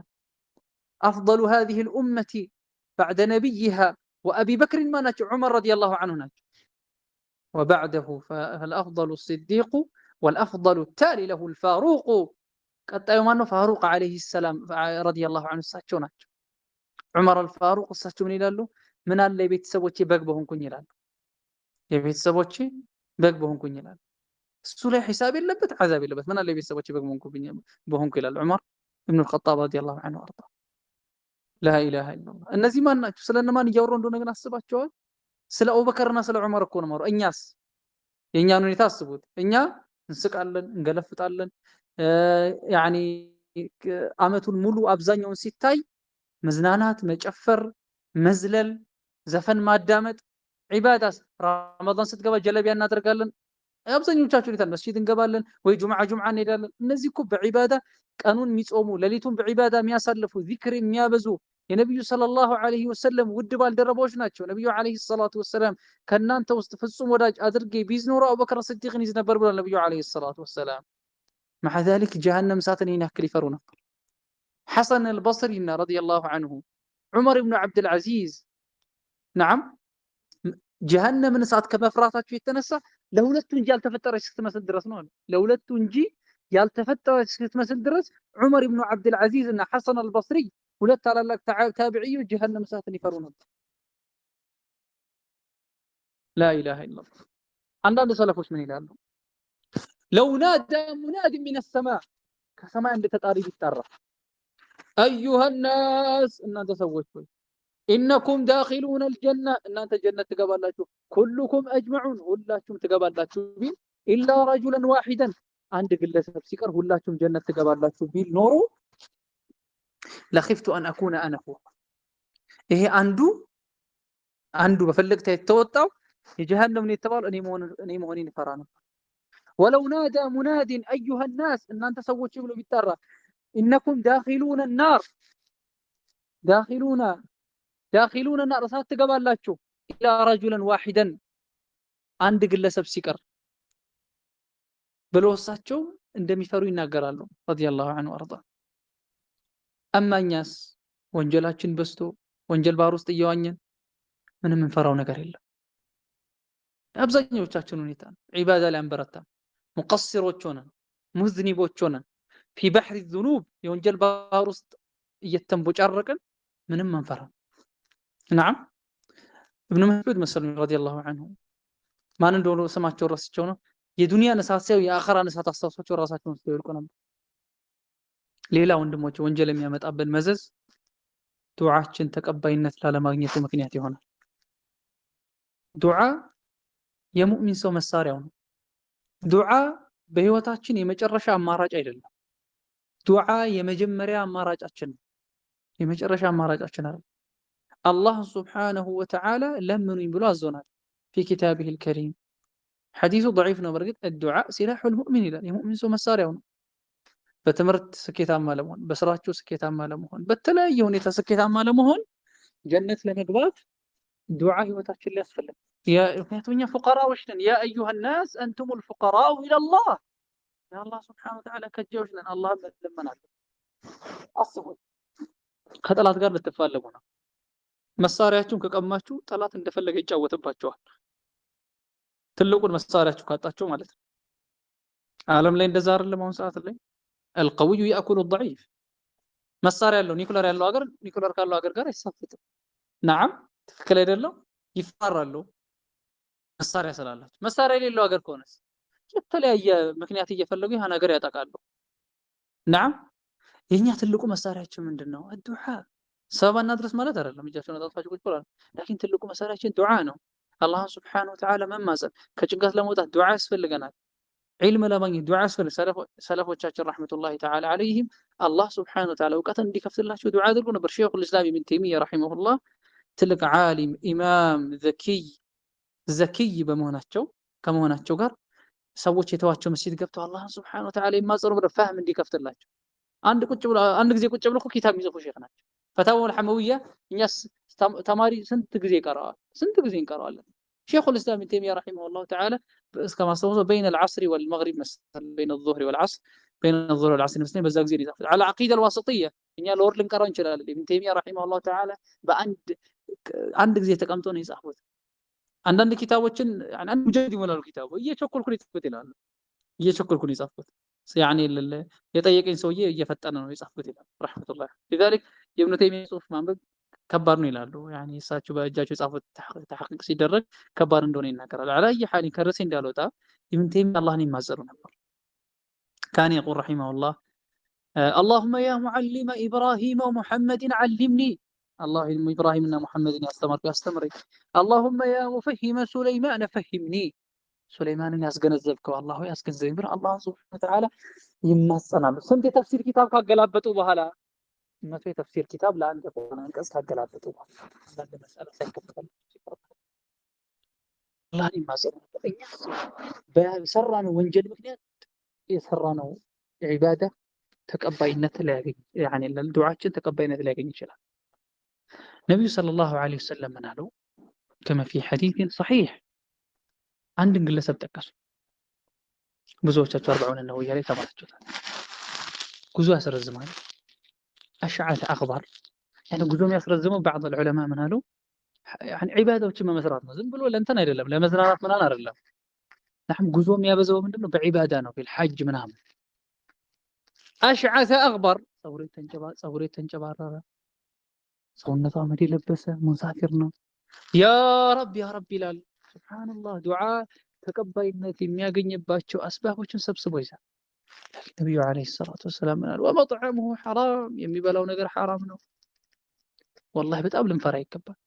አፍደሉ ሃዚሂ ልኡመቲ ባዕደ ነቢይሃ ወአቢ በክርን ማ ናቸው? ዑመር ረዲየላሁ ዐንሁ ናቸው። وبعده فالأفضل الصديق والأفضل التالي له الفاروق ቀጣዩ ማነው? ፋሩቅ አለይሂ ሰላም ረዲየላሁ ዐንሁ እሳቸው ናቸው። ዑመር አልፋሩቅ እሳቸው ምን ይላሉ? ምን አለ የቤተሰቦቼ በግ በሆንኩኝ ይላሉ። የቤተሰቦቼ በግ በሆንኩኝ ይላሉ። እሱ ላይ ሒሳብ የለበት ዐዛብ የለበት። ምን አለ የቤተሰቦቼ በግ በሆንኩ ይላሉ ዑመር ኢብኑ አልኸጣብ ረዲየላሁ ዐንሁ አርዳ። ላ ኢላሃ ኢለላህ። እነዚህ ማን ናቸው? ስለነማን እያወሩ እንደሆነ ግን አስባቸዋል? ስለ አቡበከርና ስለ ዑመር እኮ ነው። እኛስ የእኛን ሁኔታ አስቡት። እኛ እንስቃለን፣ እንገለፍጣለን። ያኒ አመቱን ሙሉ አብዛኛውን ሲታይ መዝናናት፣ መጨፈር፣ መዝለል፣ ዘፈን ማዳመጥ ዒባዳስ። ረመዳን ስትገባ ጀለቢያ እናደርጋለን። አብዛኞቻችን ሁኔታ መስጂድ እንገባለን ወይ ጁምዓ እንሄዳለን። እነዚህ እኮ በዒባዳ ቀኑን የሚጾሙ ሌሊቱን በዒባዳ የሚያሳልፉ ዚክር የሚያበዙ የነብዩ ሰለላሁ ዐለይሂ ወሰለም ውድ ባልደረባዎች ናቸው። ነብዩ ዐለይሂ ሰላቱ ወሰላም ከናንተ ውስጥ ፍጹም ወዳጅ አድርጌ ቢዝ ኖሮ አቡበከር ስዲቅን ይዝ ነበር ብሏል ነብዩ ዐለይሂ ሰላቱ ወሰላም። مع ذلك جهنم ساتن ينكل يفرون حسن البصري رضي الله عنه عمر بن عبد العزيز نعم جهنم من ساعات كمفراتاቸው የተነሳ ለሁለቱ እንጂ ያልተፈጠረች ስትመስል ድረስ ነው። ለሁለቱ እንጂ ያልተፈጠረች ስትመስል ድረስ ዑመር ኢብኑ አብዱል አዚዝ እና ሐሰን አልበስሪ ሁለት ታላላቅ ታቢዒዩ ጀሃነም እሳትን ይፈሩ ነበር። ላ ኢላሃ ኢላላህ። አንዳንድ ሰለፎች ምን ይላሉ? ለው ናዳ ሙናድ ሚነ ሰማዕ ከሰማይ እንደ ተጣሪ ቢጠራ አዩሃ ናስ እናንተ ሰዎች ሆይ ኢነኩም ዳኺሉነ አልጀነ እናንተ ጀነት ትገባላችሁ፣ ኩሉኩም አጅመዑን ሁላችሁም ትገባላችሁ ቢል ኢላ ረጁለን ዋሂደን አንድ ግለሰብ ሲቀር ሁላችሁም ጀነት ትገባላችሁ ቢል ኖሮ ለኺፍቱ አን አኩነ አነ ሁ ይሄ አንዱ በፈለግታ የተወጣው የጀሃነም ነው የተባለው እኔ መሆኔን ይፈራ ነበር። ወለው ናዳ ሙናድን አዩሃ ናስ እናንተ ሰዎች ብሎ ቢጠራ ኢነኩም ዳኺሉነ ናር ዳኺሉነ ናር እሳት ትገባላችሁ ኢላ ረጁለን ዋሂደን አንድ ግለሰብ ሲቀር ብሎ እሳቸው እንደሚፈሩ ይናገራሉ ረዲየላሁ ዐንሁ ወአርዳ። አማኛስ ወንጀላችን በዝቶ ወንጀል ባህር ውስጥ እየዋኘን ምንም እንፈራው ነገር የለም። አብዛኛዎቻችን ሁኔታ ዒባዳ ላይ አንበረታም። ሙቀሲሮች ሆነን ሙዝኒቦች ሆነን ፊ በሕሪ ዙኑብ የወንጀል ባህር ውስጥ እየተንቦጫረቅን ምንም አንፈራም። ነዓም ኢብኑ መስዑድ መሰሉኝ ረዲየላሁ ዐንሁ ማን እንደሆነ ስማቸው ረስቸው ነው። የዱንያን እሳት ሳይሆን የአኺራን እሳት አስታውሳቸው ራሳቸውን ሲወልቁ ነበር። ሌላ ወንድሞች ወንጀል የሚያመጣብን መዘዝ ዱዓችን ተቀባይነት ላለማግኘቱ ምክንያት ይሆናል። ዱዓ የሙእሚን ሰው መሳሪያው ነው። ዱዓ በህይወታችን የመጨረሻ አማራጭ አይደለም። ዱዓ የመጀመሪያ አማራጫችን ነው። የመጨረሻ አማራጫችን አይደለም። አላህ ሱብሓነሁ ወተዓላ ለምኑኝ ብሎ አዞናል في كتابه الكريم ሐዲሱ ضعيف ነው። በርግጥ الدعاء سلاح المؤمن ይላል። የሙእሚን ሰው መሳሪያው ነው። በትምህርት ስኬታማ ለመሆን፣ በስራቸው ስኬታማ ለመሆን፣ በተለያየ ሁኔታ ስኬታማ ለመሆን፣ ጀነት ለመግባት ዱዓ ህይወታችን ላይ ያስፈልጋል። ምክንያቱም እኛ ፉቀራዎች ነን። ያ አዩሃ ናስ አንቱሙል ፉቀራኡ ኢለላህ የአላህ ሱብሓነሁ ወተዓላ ከጃዎች ነን። አላህን መለመን አለብን። አስቡት፣ ከጠላት ጋር ልትፋለሙ ነው። መሳሪያችሁን ከቀማችሁ ጠላት እንደፈለገ ይጫወትባችኋል። ትልቁን መሳሪያችሁ ካጣችሁ ማለት ነው። ዓለም ላይ እንደዛ አይደለም። አሁን ሰዓት ላይ القوي يأكل الضعيف መሳሪያ ያለው ኒኩለር ያለው ሀገር ኒኩለር ካለው ሀገር ጋር አይሳፈጥም። نعم ትክክል አይደለም። ይፈራራሉ። መሳሪያ ስላላቸው። መሳሪያ የሌለው ሀገር ከሆነስ የተለያየ ምክንያት እየፈለጉ ያን ሀገር ያጠቃሉ። ናም የኛ ትልቁ መሳሪያችን ምንድነው? ዱዓ። ሰበብ እናድረስ ማለት አይደለም፣ እጃቸውን አጣጥፋችሁ ቁጭ ብሏል። ላኪን ትልቁ መሳሪያችን ዱዓ ነው። አላህን ሱብሓነሁ ወተዓላ መማፀን፣ ከጭንቀት ለመውጣት ዱዓ ያስፈልገናል። ዒልም ለማግኘት ዱዓ ያስፈልግ። ሰለፎቻችን ረሕመቱላሂ ተዓላ ዐለይሂም አላህ ሱብሓነሁ ወተዓላ እውቀትን እንዲከፍትላቸው ዱዓ አድርጎ ነበር። ሸይኹል ኢስላም ኢብኑ ተይሚያ ረሒመሁላህ ትልቅ ዓሊም፣ ኢማም፣ ዘኪይ ከመሆናቸው ጋር ሰዎች የተዋቸው መስጂድ ገብተው አላህን ሱብሓነሁ ወተዓላ ይማጸኑ ነበር ፋህም እንዲከፍትላቸው። አንድ ጊዜ ቁጭ ብለው እኮ ኪታብ የሚጽፉ ሼኽ ናቸው። ፈታዋል ሐመውያ እኛስ ተማሪ ስንት ጊዜ ይቀራዋል? ስንት ጊዜ እንቀራዋለን? ሸይኹል ኢስላም ኢብኑ ተይሚያ ረሒመሁላህ ተዓላ እስከ ማስተዋወቅ በይነ አልዓስሪ ወልመግሪብ መሰል በይነ الظهر والعصر በይነ الظهر والعصر መሰል በዛ ጊዜ ይጻፉት على عقيدة الواسطية እኛ ለወር ልንቀራው እንችላለን። ኢብኑ ተይሚያ ረሒመሁላህ ተዓላ በአንድ ጊዜ ተቀምጦ ነው የጻፉት። አንዳንድ ኪታቦችን አንድ ሙጀልድ ይሞላሉ። ኪታቡ እየቸኮልኩ ነው የጻፍኩት ይላሉ። እየቸኮልኩ ነው የጻፍኩት ያኔ የጠየቀኝ ሰውዬ እየፈጠነ ነው የጻፍኩት ይላል ረህመቱላህ። لذلك የኢብኑ ተይሚያ ጽሁፍ ማንበብ ከባድ ነው ይላሉ። ያኔ እሳቸው በእጃቸው የጻፉት ተሐቂቅ ሲደረግ ከባድ እንደሆነ ይናገራል። على اي حال ከርዕሴ እንዳልወጣ ኢብኑ ተይሚያ አላህን ይማጸኑ ነበር። كان يقول رحمه الله اللهم يا معلم ابراهيم ومحمد علمني اللهم ابراهيمنا محمدን ያስተምረኝ اللهم يا مفهم سليمان فهمني ሱለይማንን ያስገነዘብከው አላህ ሆይ ያስገነዘብኝ ብሎ አላህ ሱብሓነሁ ወተዓላ ይማጸናሉ። ስንት የተፍሲር ኪታብ ካገላበጡ በኋላ መቶ የተፍሲር ኪታብ ለአንድ ቁርአን አንቀጽ ካገላበጡ በኋላ አንድ መስአላ ሳይከፈል አላህ ይማጸናሉ። እኛ በሰራነው ወንጀል ምክንያት የሰራነው ዒባዳ ተቀባይነት ሊያገኝ ያኔ ለዱዓችን ተቀባይነት ሊያገኝ ይችላል። ነብዩ ሰለላሁ ዐለይሂ ወሰለም ምን አሉ? كما في حديث صحيح አንድን ግለሰብ ጠቀሱ። ብዙዎቻችሁ 40 ነው ያለ ተባላችሁታል። ጉዞ ያስረዝማል። አሽዓተ አኽባር يعني ጉዞ የሚያስረዝመው بعض العلماء ምን አሉ? يعني ዒባዳዎችን መስራት ነው። ዝም ብሎ ለእንትን አይደለም፣ ለመዝናናት ምናምን አይደለም። نحن ጉዞ የሚያበዛው ምንድነው? በዒባዳ ነው። ቢልሐጅ ምናምን አሽዓተ አኽባር ፀጉሬ ተንጨባረረ፣ ሰውነቷ አመድ የለበሰ ሙሳፊር ነው። ያ ረብ ይላል። ሱብሃንአላህ ዱዓ ተቀባይነት የሚያገኝባቸው አስባቦችን ሰብስቦ ይዛል። ነብዩ አለይሂ ሰላቱ ወሰላም አሉ ወመጥዐሙሁ ሐራም፣ የሚበላው ነገር ሐራም ነው። ወላሂ በጣም ልንፈራ ይገባል።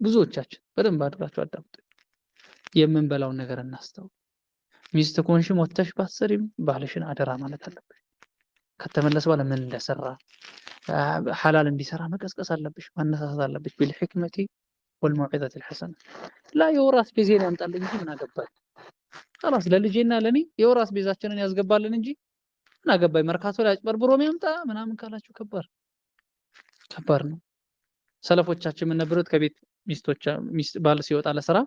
ብዙዎቻችን በደንብ አድርጋችሁ አዳምጡ። የምንበላው ነገር እናስተው። ሚስት ኮንሽም ወተሽ ባሰሪም ባልሽን አደራ ማለት አለብሽ። ከተመለሰ በኋላ ምን እንደሰራ ሐላል እንዲሰራ መቀስቀስ አለብሽ፣ ማነሳሳት አለብሽ። ቢልሂክመቲ والموعظة الحسنة لا የወራስ ቤዜን ያምጣልኝ እንጂ ምን አገባኝ خلاص ለልጄና ለኔ የወራስ ቤዛችንን ያስገባልን እንጂ ምን አገባኝ መርካቶ ላይ አጭበርብሮ የሚያምጣ ምናምን ካላችሁ ከባድ ነው። ሰለፎቻችን ምን ነበሩት? ከቤት ባል ሲወጣ ለስራ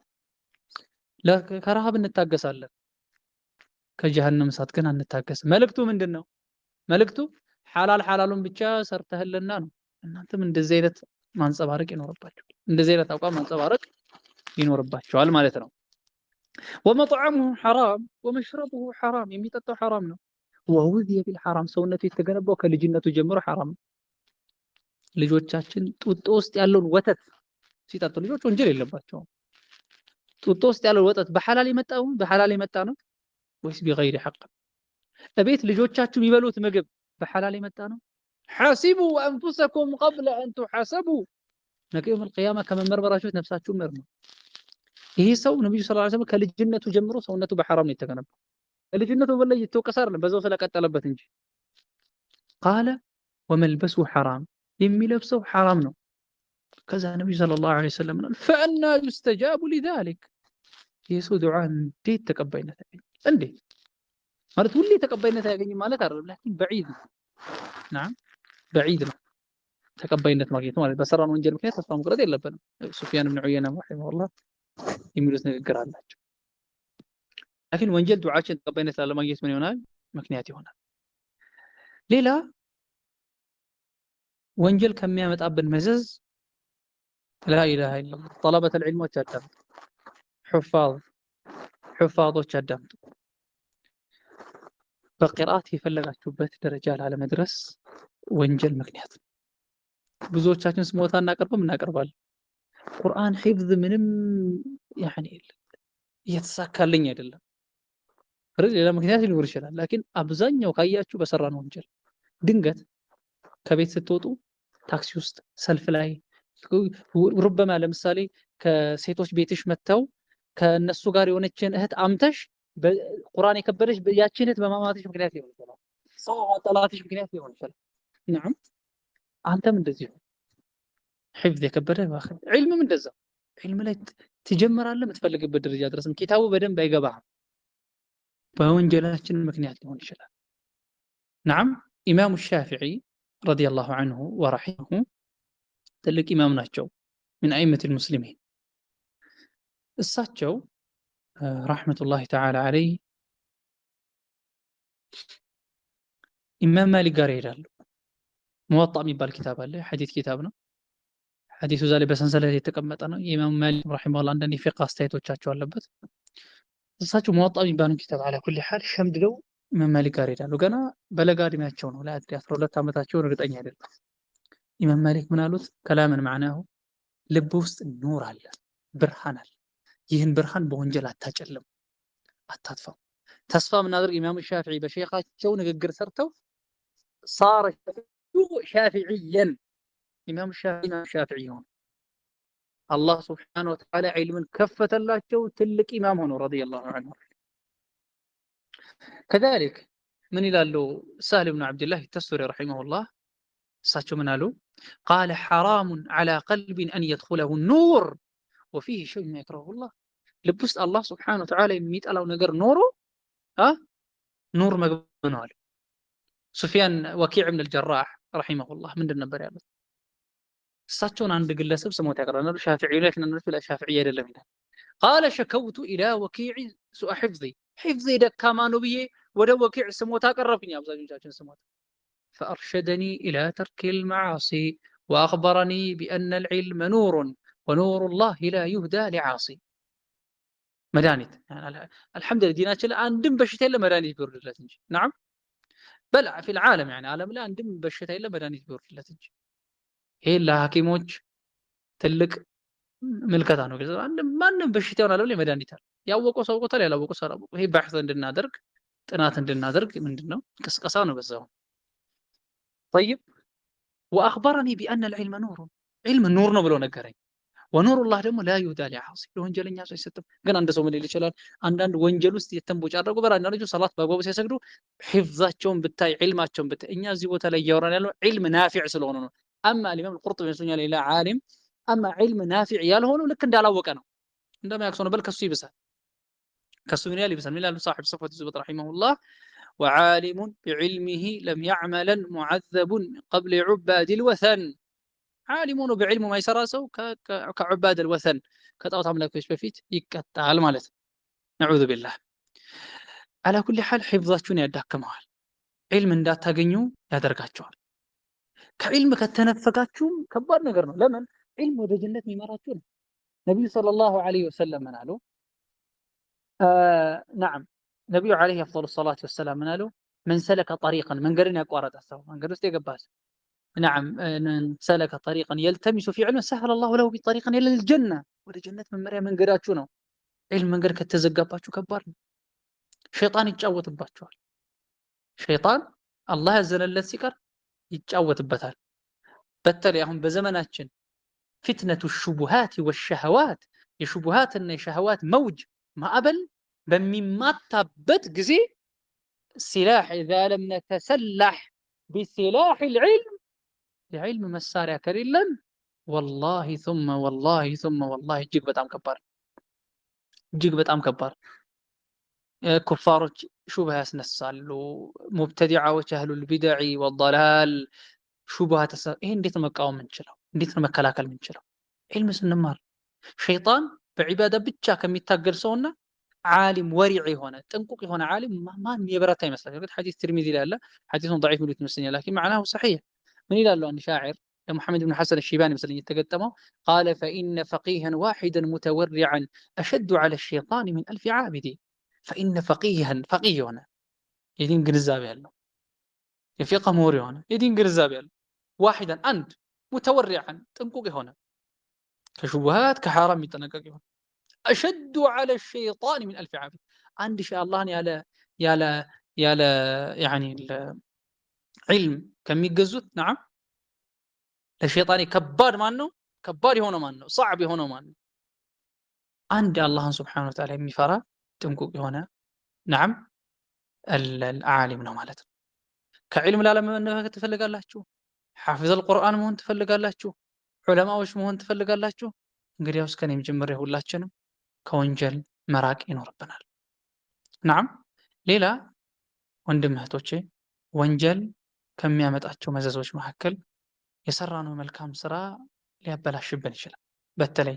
ከረሃብ እንታገሳለን፣ ከጀሃነም እሳት ግን አንታገስም። መልእክቱ ምንድነው? መልእክቱ ሐላሉን ብቻ ሰርተህልና ነው። እናንተም እንደዚህ አይነት ማንጸባረቅ ይኖርባችኋል። እንደዚህ አይነት አቋም ማንጸባረቅ ይኖርባችኋል ማለት ነው። ወመጥዐሙሁ ሐራም ወመሽረቡሁ ሐራም፣ የሚጠጣው ሐራም ነው። ወውዚየ ቢልሐራም፣ ሰውነቱ የተገነባው ከልጅነቱ ጀምሮ ሐራም ነው። ልጆቻችን ጡጦ ውስጥ ያለውን ወተት ሲጠጡ ልጆች ወንጀል የለባቸውም። ጡጦ ውስጥ ያለው ወተት በሐላል የመጣ ነው ወይስ ቢገይሪ ሐቅ? እቤት ልጆቻችሁ የሚበሉት ምግብ በሐላል የመጣ ነው? ሐሲቡ አንፉሰኩም ቀብለ አን ቱሐሰቡ፣ ነገ የውመል ቂያማ ከመመርመራችሁ ነፍሳችሁ መርምሩ። ይሄ ሰው ነብዩ ሰለላሁ ዐለይሂ ወሰለም ከልጅነቱ ጀምሮ ሰውነቱ በሐራም ነው የተገነባው። ልጅነቱ በላይ የተወቀሰ አይደለም፣ በዛው ስለቀጠለበት እንጂ። ቃለ ወመልበሱ ሐራም፣ የሚለብሰው ሐራም ነው። ከዛ ነብዩ ሰለላሁ ዐለይሂ ወሰለም ፈአና ዩስተጃቡ ሊዛሊክ፣ የሰው ዱዓ እንዴት ተቀባይነት ያገኛል? እንዴት ማለት ሁሌ ተቀባይነት አያገኝም ማለት አይደለም፣ ላኪን በዒድ ነው። نعم بعيد ነው ተቀባይነት ማግኘት ማለት። በሰራነው ወንጀል ምክንያት ተስፋ መቁረጥ የለብንም። ሱፊያን ኢብኑ ዑየይና ረሂመሁላህ የሚሉት ንግግር አላቸው። ላኪን ወንጀል ዱዓችን ተቀባይነት ላለማግኘት ምን ይሆናል? ምክንያት ይሆናል። ሌላ ወንጀል ከሚያመጣብን መዘዝ ላ ኢላሃ ኢላላህ። ጠለበት العلሞች አዳምጡ፣ ሑፋዞች አዳምጡ። በቂራአት የፈለጋችሁበት ደረጃ ላለመድረስ ወንጀል ምክንያት ነው። ብዙዎቻችን ስሞታ እናቀርባለን። ቁርአን ሒፍዝ ምንም ያኔ እየተሳካልኝ አይደለም። ሌላ ምክንያት ሊኖር ይችላል። ላኪን አብዛኛው ካያችሁ በሰራ ነው ወንጀል። ድንገት ከቤት ስትወጡ ታክሲ ውስጥ፣ ሰልፍ ላይ ሩበማ ለምሳሌ ከሴቶች ቤትሽ መጥተው ከነሱ ጋር የሆነችን እህት አምተሽ ቁርአን የከበደሽ ያችን እህት በማማትሽ ምክንያት ሊሆን ይችላል። ሰው ማጠላትሽ ምክንያት ሊሆን ይችላል። نعم አንተም እንደዚህ ነው። ሒፍዝ የከበደ ባኺ ዒልምም እንደዛ ዒልም ላይ ትጀምራለህ የምትፈልግበት ደረጃ ድረስም ኪታቡ በደንብ አይገባህም። በወንጀላችን ምክንያት ሊሆን ይችላል። نعم ኢማሙ ሻፊዒ ረዲየላሁ ዐንሁ ወረሒመሁ ትልቅ ኢማም ናቸው። ምን አኢመት ሙስሊሚን እሳቸው ረሕመቱላሂ ተዓላ ዐለይህ ኢማም ማሊክ ጋር ይሄዳሉ። ሙወጣ የሚባል ኪታብ አለ፣ ሐዲስ ኪታብ ነው። ሐዲሱ ዛሬ በሰንሰለት የተቀመጠ ነው። የኢማም ማሊክ ረሒመሁላህ አንዳንድ የፊቅህ አስተያየቶቻቸው አለበት። እሳቸው ሙወጣ የሚባለው ኪታብ አለ ኩሊ ሐል ሸምድደው ኢማም ማሊክ ጋር ይሄዳሉ። ገና በለጋ እድሜያቸው ነው፣ ለአድሪ 12 ዓመታቸውን እርግጠኛ አይደለም። ኢማም ማሊክ ምን አሉት? ከላምን ማዕናሁ ልብ ውስጥ ኑር አለ፣ ብርሃን አለ። ይህን ብርሃን በወንጀል አታጨልም፣ አታጥፋው። ተስፋ ምናደርግ ኢማም ሻፊዒ በሼኻቸው ንግግር ሰርተው ሳረ ሻፊዒየን ኢማም ሻፊዒ ሆኑ። አላህ ሱብሓነሁ ወተዓላ ዒልምን ከፈተላቸው፣ ትልቅ ኢማም ሆኑ ረዲየላሁ ዐንሁ። ከዛሊክ ምን ይላሉ ሳህል ብኑ ዐብድላህ ተስቱሪ ረሒመሁላህ እሳቸው ምን አሉ? ቃለ ሐራሙን ዐላ ቀልቢን አን የድኹለሁ ኑር ወፊህ ሸይኡን የክረሁላህ። ልብ ውስጥ አላህ ሱብሓነሁ ወተዓላ የሚጠላው ነገር ኖሮ ኑር መግባት ነው አሉ። ሱፊያን ወኪዕ ብን አልጀራህ ረሒመሁላህ ምንድን ነበር ያሉት? እሳቸውን አንድ ግለሰብ ስሞት ያቀርባሉ። ሻፊዒ ላይ ነነሱ ላ ሻፊዒ አይደለም ይላል። ቃለ ሸከውቱ ኢላ ወኪዕ ሱአ ሒፍዚ ደካማ ነው ብዬ ወደ ወኪዕ ስሞት አቀረብኝ። አብዛኞቻችን ስሞት ፈአርሸደኒ ኢላ ተርኪል መዓሲ ወአኽበረኒ ቢአነ አልዕልመ ኑሩን ወኑሩላህ ላ ዩህዳ ሊዓሲ። መድኃኒት አልሐምዱሊላህ ዲናችን ላይ አንድም በሽታ የለ መድኃኒት ቢወርድለት እንጂ ነዓም በል ፊል ዓለም ዓለም ላይ አንድም በሽታ የለ መድኃኒት ቢወርድለት እንጂ። ይሄ ለሐኪሞች ትልቅ ምልከታ ነው። ማንም በሽታውን ዓለም ላይ መድኃኒት አለ። ያወቀው ሰው አውቆታል፣ ያላወቀው ሰው አላወቀው። ይሄ ባሕث እንድናደርግ ጥናት እንድናደርግ ምንድነው ቅስቀሳ ነው በዛው። طيب ወአኽበረኒ ቢአነ አልዕልመ ኑሩን ዒልም ኑር ነው ብሎ ነገረኝ። ወኑሩላህ ደግሞ ላ ዩህዳ ሊዓሲ ለወንጀለኛ ሰው አይሰጥም። ግን አንድ ሰው ምን ሊል ይችላል? አንዳንድ ወንጀል ውስጥ የተንቦጫረቁ በአንዳንዶቹ ሰላት በአግባቡ ሲያሰግዱ ሒፍዛቸውን ብታይ ዒልማቸውን ብታይ። እኛ እዚህ ቦታ ላይ እያወራን ያለው ዒልም ናፊዕ ስለሆነ ነው። አማ ኢማም አልቁርጡቢ መስሎኛል ሌላ ዓሊም አማ ዒልም ናፊዕ ያልሆነው ልክ እንዳላወቀ ነው፣ እንደማያውቅ ሰው ነው። በል ከሱ ይብሳል፣ ከሱ ምን ያህል ይብሳል? ምን ይላሉ ሳሒብ ሰፈወት ዙበት ረሒመሁላህ ወዓሊሙን ቢዕልሚሂ ለም ያዕመለን ሙዐዘቡን ሚን ቀብሊ ዑባዲል ወሰን። ዓሊም ሆኖ በዕልሙ ማይሰራ ሰው ከዑባደል ወሰን ከጣዖት አምላኪዎች በፊት ይቀጣል ማለት ነው። ነዑዙ ቢላህ። አላ ኩሊ ሓል ሒፍዛችሁን ያዳክመዋል፣ ዒልም እንዳታገኙ ያደርጋቸዋል። ከዒልም ከተነፈጋችሁም ከባድ ነገር ነው። ለምን? ዒልም ወደ ጀነት የሚመራችሁ ነው። ነቢዩ ሰለላሁ ዐለይሂ ወሰለም ምን አሉ? ነዓም ነቢዩ ዐለይሂ አፍዶሉ ሰላቱ ወሰላም ምን አሉ? መን ሰለከ ጠሪቀን መንገድን ያቋረጠ ሰው መንገድ ውስጥ የገባ ሰው نعم سلك طريقا يلتمس في علم سهل الله له بطريقا الى الجنه ወደ ጀነት መመሪያ መንገዳችሁ ነው። ዒልም መንገድ ከተዘጋባችሁ ከባድ ነው። ሸይጣን ይጫወትባችኋል። ሸይጣን አላህ ያዘነለት ሲቀር ይጫወትበታል። በተለይ አሁን በዘመናችን ፊትነቱ ሹቡሃት ወሸህዋት የሹቡሃትና የሸህዋት መውጅ ማዕበል በሚማታበት ጊዜ ሲላህ ኢዛ ለም ነተሰላህ ቢሲላህ العلم የዕልም መሳሪያ ከሌለን ወላሂ ثم ወላሂ ثم ወላሂ እጅግ በጣም ከባድ እጅግ በጣም ከባድ። ኩፋሮች ሹብሃ ያስነሳሉ። ሙብተዲዓዎች አህሉል ቢድዕ ወضላል ሹብሃ ይሄ እንዴት ነው መቃወም የምንችለው? እንዴት ነው መከላከል የምንችለው? ዒልም ስንማር። ሸይጣን በዒባዳ ብቻ ከሚታገል ሰውና ዓሊም ወሪዕ የሆነ ጥንቁቅ የሆነ ዓሊም ማን የበረታ ይመስላል? እርግጥ ሐዲስ ትርሚዚ ላይ አለ፣ ሐዲሱን ضعيف ሚሉት ይመስለኛል፣ ላኪን መዕናሁ ሰሒሕ። ምን ይላሉ አንድ ሻዒር ለሙሐመድ ብን ሐሰን አልሺባኒ መስለኝ የተገጠመው ቃለ ፈኢነ ፈቂሃን ዋሒደን ሙተወሪዐን አሸዱ ዐለ ሸይጣን ሚን አልፊ ዓቢዲ። ፈኢነ ፈቂሃን ፈቂህ የሆነ የዲን ግንዛቤ ያለው የፊቅህ ምሁር የሆነ የዲን ግንዛቤ ያለው ዋሒደን አንድ ሙተወሪዐን ጥንቁቅ የሆነ ከሹቡሃት ከሐራም የሚጠነቀቅ የሆነ أشد على الشيطان من 1000 عابد عند شيء الله ያለ يعني العلم ከሚገዙት نعم ለሸይጣን ከባድ ማን ነው ከባድ የሆነው ማን ነው صعب የሆነው ማን ነው አንድ አላህን Subhanahu Wa Ta'ala የሚፈራ ጥንቁቅ የሆነ نعم العالم ነው ማለት ነው ከዕልም ላለመነካከት ትፈልጋላችሁ حافظ القرآن መሆን ትፈልጋላችሁ ዑለማዎች መሆን ትፈልጋላችሁ እንግዲያውስ ከኔም ጀምሬ ሁላችንም ከወንጀል መራቅ ይኖርብናል نعم ሌላ ወንድም እህቶቼ ወንጀል ከሚያመጣቸው መዘዞች መካከል የሰራነው መልካም ስራ ሊያበላሽብን ይችላል በተለይ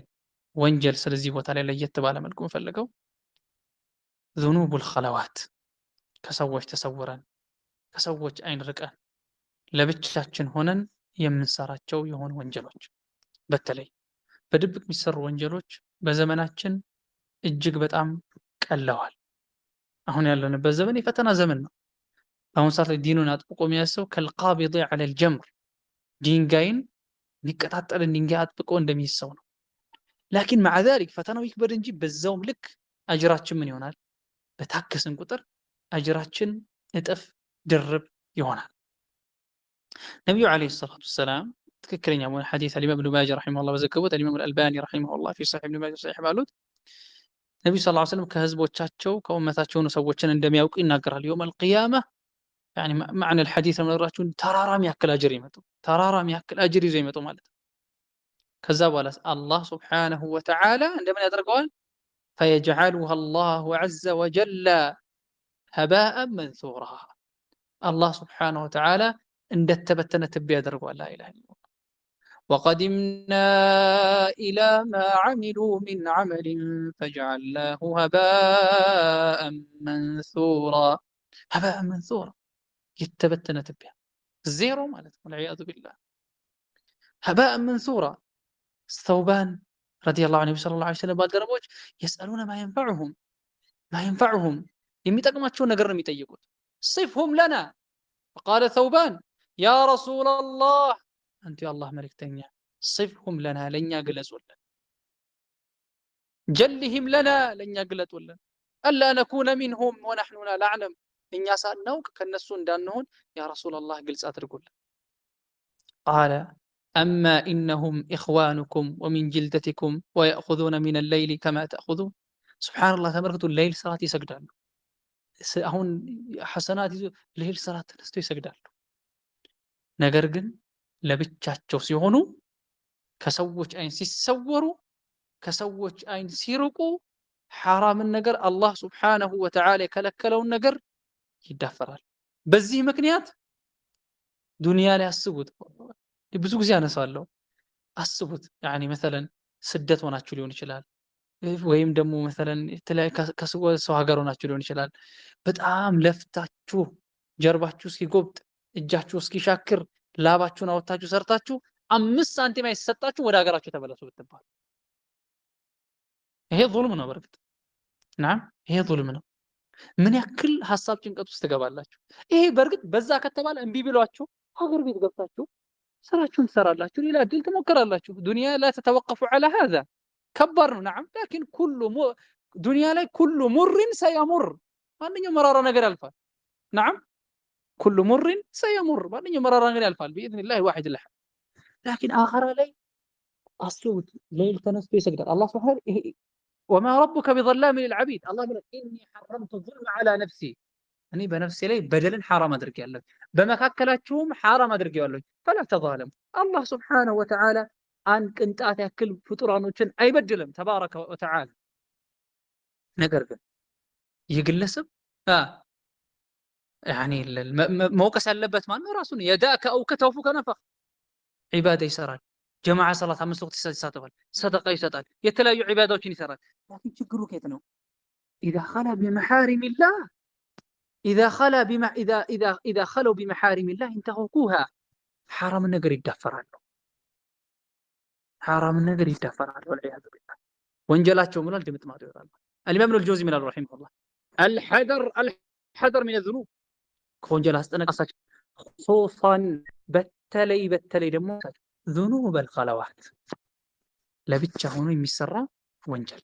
ወንጀል ስለዚህ ቦታ ላይ ለየት ባለ መልኩ እንፈልገው ذنوب الخلوات ከሰዎች ተሰውረን ከሰዎች አይን ርቀን ለብቻችን ሆነን የምንሰራቸው የሆኑ ወንጀሎች በተለይ በድብቅ የሚሰሩ ወንጀሎች በዘመናችን እጅግ በጣም ቀለዋል አሁን ያለንበት ዘመን የፈተና ዘመን ነው አሁን ሰዓት ላይ ዲኑን አጥብቆ የሚያሰው ከልቃቢድ على الجمر ድንጋይን ሊቀጣጠልን ድንጋይ አጥብቆ እንደሚይሰው ነው لكن مع ذلك ፈተናው ይክበድ እንጂ በዛውም ልክ አጅራችን ምን ይሆናል በታከስን ቁጥር አጅራችን እጥፍ ድርብ ይሆናል ነብዩ አለይሂ ሰላቱ ሰላም ትክክለኛ ሆነ ሐዲስ አልኢማም ኢብኑ ማጃህ ረሂመሁላህ በዘገቡት አልኢማም አልአልባኒ ረሂመሁላህ في صحيح ابن ماجه صحيح ባሉት ነብዩ ሰለላሁ ዐለይሂ ወሰለም ከህዝቦቻቸው ከኡመታቸው ነው ሰዎችን እንደሚያውቁ ይናገራል يوم القيامه يعني معنى الحديث ምንራችሁ ተራራም ያክል አጅር ይመጡ ተራራም ያክል አጅር ይዘው ይመጡ ማለት ከዛ በኋላ አላህ Subhanahu Wa Ta'ala እንደምን ያደርገዋል فيجعلها الله عز وجل هباء منثورا الله سبحانه وتعالى እንደተበተነ ትቢያ ያደርገዋል لا اله الا الله وقدمنا إلى ما عملوا من عمل فجعلناه هباء منثورا هباء منثورا يتبتنا تبيا زيرو مالت والعياذ بالله هباء منثورا ثوبان رضي الله عنه صلى الله عليه وسلم ባልደረቦች يسألون ما ينفعهم የሚጠቅማቸውን ነገር ነው የሚጠይቁት صفهم لنا فقال ثوبان يا رسول الله أنت يا الله ملكتني صفهم لنا لن يقلزولن جلهم لنا لن يقلزولن ألا نكون منهم ونحن لا نعلم إن يسألناك كالنسون دانهون يا رسول الله قلت أترقل قال أما إنهم إخوانكم ومن جلدتكم ويأخذون من الليل كما تأخذون سبحان الله تمركت الليل صلاة يسجدان هون حسنات الليل صلاة تنستو يسجدان نقرقن ለብቻቸው ሲሆኑ ከሰዎች አይን ሲሰወሩ ከሰዎች አይን ሲርቁ حرامን ነገር አላህ Subhanahu Wa Ta'ala የከለከለውን ነገር ይዳፈራል በዚህ ምክንያት ዱንያ ላይ አስቡት ብዙ ጊዜ አነሳለሁ አስቡት يعني مثلا ስደት ሆናችሁ ሊሆን ይችላል ወይም ደግሞ مثلا ከሰው ሀገር ሆናችሁ ሊሆን ይችላል በጣም ለፍታችሁ ጀርባችሁ እስኪጎብጥ እጃችሁ እስኪሻክር ላባችሁን አወጣችሁ ሰርታችሁ 5 ሳንቲም አይሰጣችሁ ወደ ሀገራችሁ ተመለሱ ብትባሉ ይሄ ظلم ነው በርግጥ نعم ይሄ ظلم ነው ምን ያክል ሐሳብ ጭንቀት ውስጥ ትገባላችሁ ይሄ በርግጥ በዛ ከተባለ እንቢ ብሏችሁ ሀገር ቤት ገብታችሁ ስራችሁን ትሰራላችሁ ሌላ እድል ትሞክራላችሁ ዱንያ لا تتوقف على هذا ከባድ ነው نعم لكن كل ዱንያ ላይ كل مر سيمر ማንኛውም መራራ ነገር ያልፋል نعم كل مر سيمر ማንኛውም መራራ ነገር ያልፋል باذن الله الواحد الاحد لكن اخر ላይ አስቡት ሌሊት ተነስቶ ይሰግዳል አላህ Subhanahu وما ربك بظلام للعبيد الله يقول اني حرمت الظلم على نفسي እኔ በነፍሴ ላይ በደልን حرام አድርጌያለሁ በመካከላችሁም حرام አድርጌያለሁ فلا تظالم الله سبحانه وتعالى አን ቅንጣት ያክል ፍጡራኖችን አይበድልም ተባረከ ወተዓላ ነገር ግን ይግለሰብ يعني موقس ያለበት ማን ነው ራሱን يداك او كتوفك نفخ عباده ይሰራል ጀማዓ ሰላት 5 ወቅት ይሳተፋል ሰደቃ ይሰጣል የተለያዩ ዒባዳዎችን ይሰራል لكن ችግሩ ከየት ነው اذا خلا بمحارم الله اذا خلوا بمحارم الله انتهكوها حرام ነገር ይዳፈራሉ حرام ነገር ይዳፈራሉ والعياذ بالله ወንጀላቸው ምናል ድምጥማጡ ይወጣል الامام ابن الجوزي من رحمه الله الحذر من الذنوب ከወንጀል አስጠነቀቃቸው خصوصا በተለይ ደግሞ ذنوب الخلوات ለብቻ ሆኖ የሚሰራ ወንጀል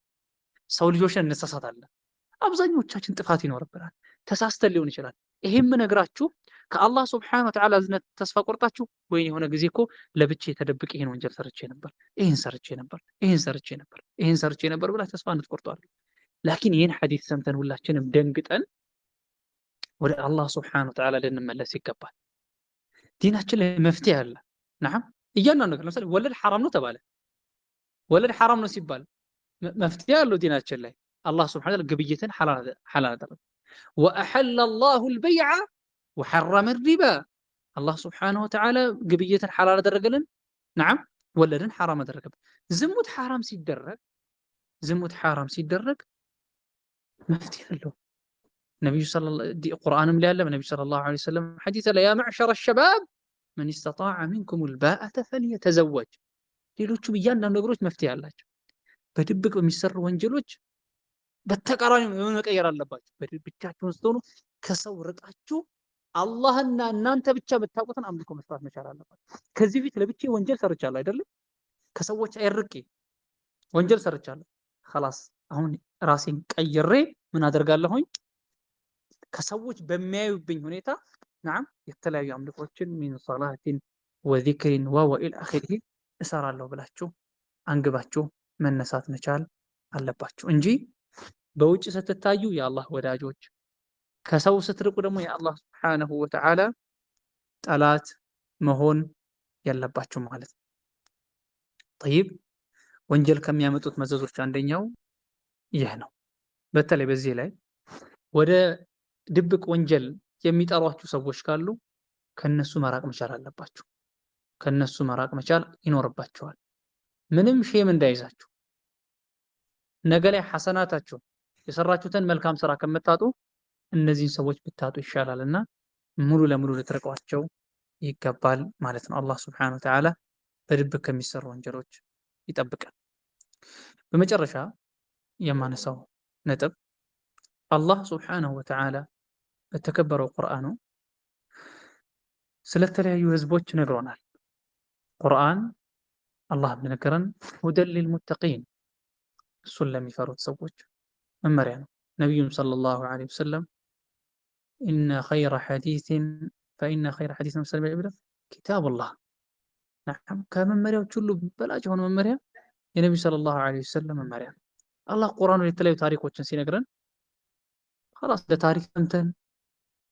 ሰው ልጆች ነን፣ እንሳሳታለን። አብዛኞቻችን ጥፋት ይኖርብናል፣ ተሳስተን ሊሆን ይችላል። ይሄም ነግራችሁ ከአላህ ሱብሓነሁ ወተዓላ እዝነት ተስፋ ቆርጣችሁ ወይኔ የሆነ ጊዜ እኮ ለብቻ ተደብቄ ይሄን ወንጀል ሰርቼ ነበር፣ ይሄን ሰርቼ ነበር፣ ይሄን ሰርቼ ነበር፣ ይሄን ሰርቼ ነበር ብላ ተስፋ እንድትቆርጧል። ላኪን ይሄን ሐዲስ ሰምተን ሁላችንም ደንግጠን ወደ አላህ ሱብሓነሁ ወተዓላ ልንመለስ ይገባል። ዲናችን ላይ መፍትሄ አለ። ነዓም እያንዳንዱ ነገር ለምሳሌ ወለድ ሐራም ነው ተባለ። ወለድ ሐራም ነው ሲባል መፍትሄ አለው ዲናችን ላይ። አላህ ሱብሓነሁ ወተዓላ ግብይትን ሐላል አደረገ። ወአሐለ አላሁ አልበይዐ ወሐረመ ሪባ። አላህ ሱብሓነሁ ወተዓላ ግብይትን ሐላል አደረገልን። ነዓም ወለድን ሐራም አደረገበት። ዝሙት ሐራም ሲደረግ መፍትሄ አለው። ነብዩ ሰለላሁ ቁርአንም ላይ አለ። ነብዩ ሰለላሁ ዐለይሂ ወሰለም ሐዲስ ላይ ያ መዕሸረ ሸባብ መን ኢስተጣዐ ሚንኩም አልባአተ ፈልየተዘወጅ። ሌሎቹም እያንዳንዱ ነገሮች መፍትሄ አላቸው። በድብቅ በሚሰሩ ወንጀሎች በተቃራኒ መቀየር አለባቸው። ብቻችሁን ስትሆኑ ከሰው ርቃችሁ አላህና እናንተ ብቻ የምታውቁትን አምልኮ መስራት መቻል አለባችሁ። ከዚህ ፊት ለብቻ ወንጀል ሰርቻለሁ አይደለም፣ ከሰዎች አይርቄ ወንጀል ሰርቻለሁ። خلاص አሁን ራሴን ቀይሬ ምን አደርጋለሁኝ? ከሰዎች በሚያዩብኝ ሁኔታ نعم የተለያዩ አምልኮችን ሚን ሶላቲን ወዚክሪን ወኢል አኺሪህ እሰራለሁ ብላችሁ አንግባችሁ መነሳት መቻል አለባችሁ እንጂ በውጭ ስትታዩ የአላህ ወዳጆች፣ ከሰው ስትርቁ ደግሞ የአላህ ሱብሓነሁ ወተዓላ ጠላት መሆን ያለባችሁ ማለት ነው። طيب ወንጀል ከሚያመጡት መዘዞች አንደኛው ይህ ነው። በተለይ በዚህ ላይ ወደ ድብቅ ወንጀል የሚጠሯችሁ ሰዎች ካሉ ከነሱ መራቅ መቻል አለባችሁ። ከነሱ መራቅ መቻል ይኖርባችኋል። ምንም ሼም እንዳይዛችሁ ነገ ላይ ሐሰናታችሁ የሰራችሁትን መልካም ስራ ከምታጡ እነዚህን ሰዎች ብታጡ ይሻላልና ሙሉ ለሙሉ ልትርቋቸው ይገባል ማለት ነው። አላህ ሱብሓነሁ ወተዓላ በድብቅ ከሚሰሩ ወንጀሎች ይጠብቃል። በመጨረሻ የማነሳው ነጥብ አላህ ሱብሓነሁ ወተዓላ በተከበረው ቁርአኑ ስለተለያዩ ህዝቦች ነግሮናል። ቁርአን አላህ እንደነገረን ሁደን ሊልሙተቂን እሱን ለሚፈሩት ሰዎች መመሪያ ነው። ነቢዩም ሰለላሁ ዐለይሂ ወሰለም ኢነ ኸይረ ሐዲሲን ፈኢነ ኸይረ ሐዲሲን ኪታቡላህ። ከመመሪያዎች ሁሉ በላጭ የሆነ መመሪያ የነቢዩ ሰለላሁ ዐለይሂ ወሰለም መመሪያ ነው። አላህ ቁርአኑ የተለያዩ ታሪኮችን ሲነግረን خلاص ለታሪክ እንትን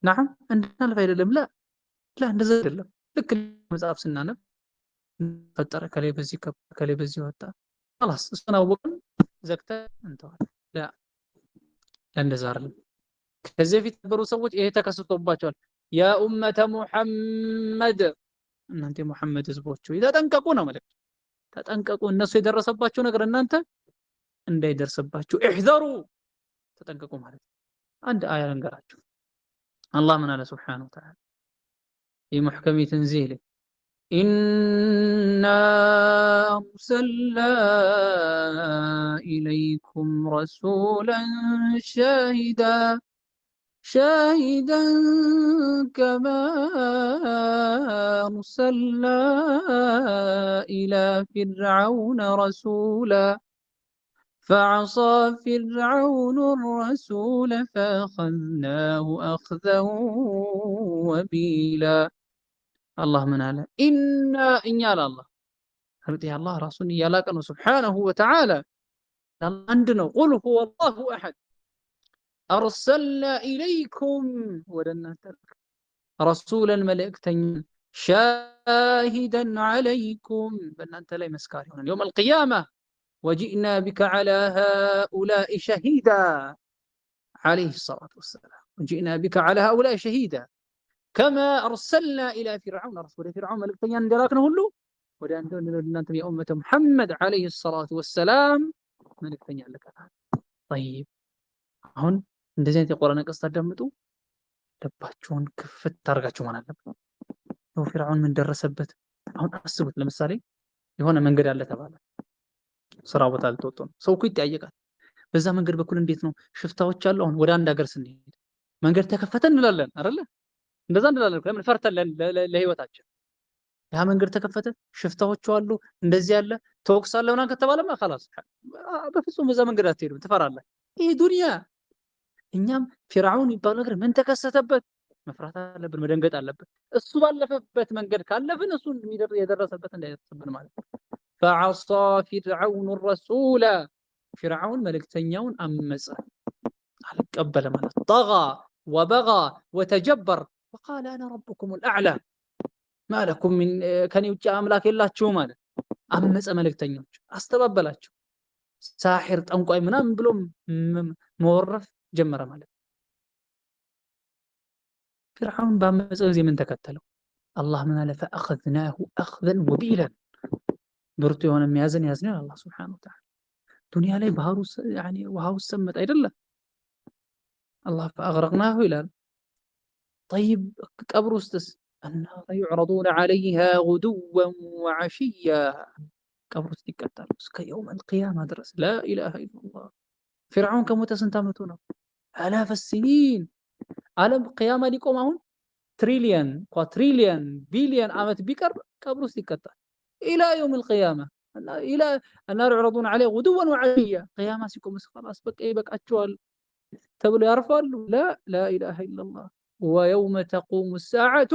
نعم እንድናልፍ አይደለም። ላ እንደዛ አይደለም። ልክ መጽሐፍ ስናነብ ፈጠረ ከላይ በዚህ ከላይ በዚህ ወጣ خلاص እሱን አወቅን ዘግተን እንተዋል። ላ እንደዛ አይደለም። ከዚህ በፊት የነበሩ ሰዎች ይሄ ተከስቶባቸዋል። ያ ኡመተ ሙሐመድ፣ እናንተ ሙሐመድ ህዝቦች ተጠንቀቁ ነው ማለት። ተጠንቀቁ፣ እነሱ የደረሰባቸው ነገር እናንተ እንዳይደርስባችሁ احذሩ፣ ተጠንቀቁ ማለት። አንድ አያ ልንገራችሁ። الله من الله سبحانه وتعالى في محكم تنزيله إنا أرسلنا إليكم رسولا شاهدا كما أرسلنا إلى فرعون رسولا فعصى فرعون الرسول فأخذناه أخذا وبيلا. الله من على إن يا الله هرتي الله رسول يلاك سبحانه وتعالى عندنا قل هو الله أحد أرسلنا إليكم ودنا رسولا ملائكة شاهدا عليكم بأن أنت لا مسكارون يوم القيامة وجئنا بك على هؤلاء شهيدا عليه الصلاة والسلام. وجئنا بك على هؤلاء شهيدا كما أرسلنا إلى فرعون رسول فرعون ملكتين دراكنا هلو ودأنتم يا أمة محمد عليه الصلاة والسلام ملكتين لك. طيب هون እንደዚህ አይነት የቁርአን ቀስ ታዳምጡ ልባችሁን ክፍት ታርጋችሁ ማለት ነው። ነው ፍርዓውን ምን ደረሰበት? አሁን አስቡት። ለምሳሌ የሆነ መንገድ አለ ተባለ፣ ስራ ቦታ ልትወጡ ነው። ሰው እኮ ይጠያየቃል። በዛ መንገድ በኩል እንዴት ነው ሽፍታዎች አሉ። አሁን ወደ አንድ ሀገር ስንሄድ መንገድ ተከፈተ እንላለን አይደለ? እንደዛ እንላለን። ለምን ፈርተን ለህይወታችን። ያ መንገድ ተከፈተ፣ ሽፍታዎቹ አሉ፣ እንደዚህ ያለ ተወክስ አለ ምናምን ከተባለማ خلاص በፍጹም በዛ መንገድ አትሄድም፣ ትፈራለህ። ይህ ዱንያ። እኛም ፊርዓውን የሚባለው ነገር ምን ተከሰተበት መፍራት አለብን፣ መደንገጥ አለብን። እሱ ባለፈበት መንገድ ካለፍን እሱን የደረሰበት እንዳይደርስብን ማለት ነው። فعصى فرعون الرسول فرعون መልእክተኛውን አመፀ፣ አልቀበለ ማለት طغى وبغى وتجبر وقال انا ربكم الاعلى ما لكم من ከኔ ውጭ አምላክ የላችሁም ማለት አመፀ። መልእክተኞች አስተባበላቸው። ሳሒር ጠንቋይ ምናምን ብሎ መወረፍ ጀመረ ማለት። فرعون ባመፀ ጊዜ ምን ተከተለው? አላህ ምን አለ? فأخذناه أخذا وبيلا ብርቱ የሆነ የሚያዝን ያዝነው አላህ ሱብሓነሁ ወተዓላ። ዱንያ ላይ ባህሩ ያኒ ውሃው ሰመጠ አይደለም አላህ فأغرقناه ይላል። طيب ቀብር ውስጥስ النار يعرضون عليها غدوا وعشيا ቀብር ውስጥ ይቀጣሉ እስከ يوم القيامة ድረስ لا إله إلا الله። فرعون ከሞተ ስንት ዓመቱ ነው? آلاف السنين። ዓለም ቅያማ ሊቆም አሁን ትሪሊየን ኳትሪሊየን ቢሊየን ዓመት ቢቀር ቀብር ውስጥ ይቀጣል። إلى يوم القيامة إلى النار يعرضون عليه غدوا وعشيا። قيامة ሲቆም خلاص በቃ ይበቃቸዋል ተብሎ ያርፋሉ። لا إله إلا الله። ويوم تقوم الساعة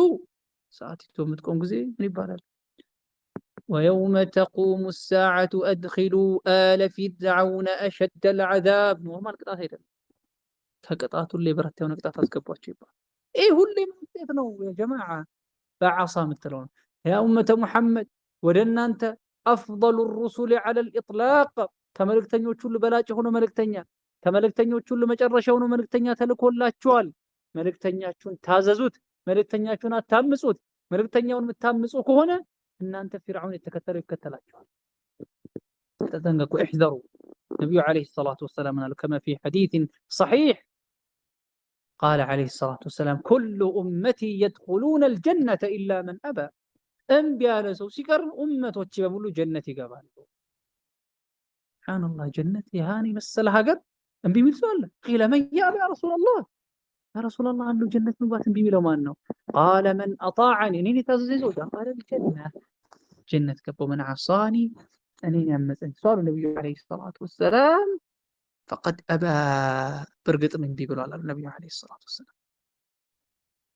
ساعتቱ የምትቆም ጊዜ ምን ይባላል? ويوم تقوم الساعة أدخلوا آل فرعون أشد العذاب። ኖርማል ቅጣት አይደለም፣ ከቅጣቱ ላይ በረታ የሆነ ቅጣት አስገባቸው ይባላል። ይህ ሁሌ ማለት ነው ያ ጀማዓ። በዓሳ የምትለው ነው ያ ኡመተ ሙሐመድ ወደ እናንተ አፍضل الرسل على الإطلاق ከመልእክተኞች ሁሉ በላጭ ሆኖ መልእክተኛ፣ ከመልእክተኞች ሁሉ መጨረሻ ሆኖ መልእክተኛ ተልኮላችኋል። መልእክተኛችሁን ታዘዙት፣ መልእክተኛችሁን አታምጹት። መልእክተኛውን የምታምጹ ከሆነ እናንተ ፊርዓውን የተከተለው ይከተላችኋል። ተጠንቀቁ፣ احذሩ። ነብዩ አለይሂ ሰላቱ ወሰላም አሉ كما في حديث صحيح قال عليه الصلاة والسلام كل أمتي يدخلون الجنة إلا من أبى። እምቢ ያለ ሰው ሲቀር ኡመቶች በሙሉ ጀነት ይገባሉ። ሱብሃንአላህ። ጀነት ያኒ መሰለ ሀገር እምቢ የሚል ሰው አለ? ቂለ መን ያባ ያ ረሱላህ፣ ያ ረሱላህ አንዱ ጀነት መግባት እምቢ የሚለው ማን ነው? ቃለ መን አጣዐኒ፣ እኔን የታዘዘኝ ሰው ደኸለ الجنة ጀነት ገባው። መን ዐሳኒ፣ እኔን ያመፀኝ ሰው አሉ ነብዩ አለይሂ ሰላቱ ወሰላም ፈቀድ አባ፣ በእርግጥም እምቢ ብሏል አሉ ነብዩ አለይሂ ሰላቱ ወሰላም።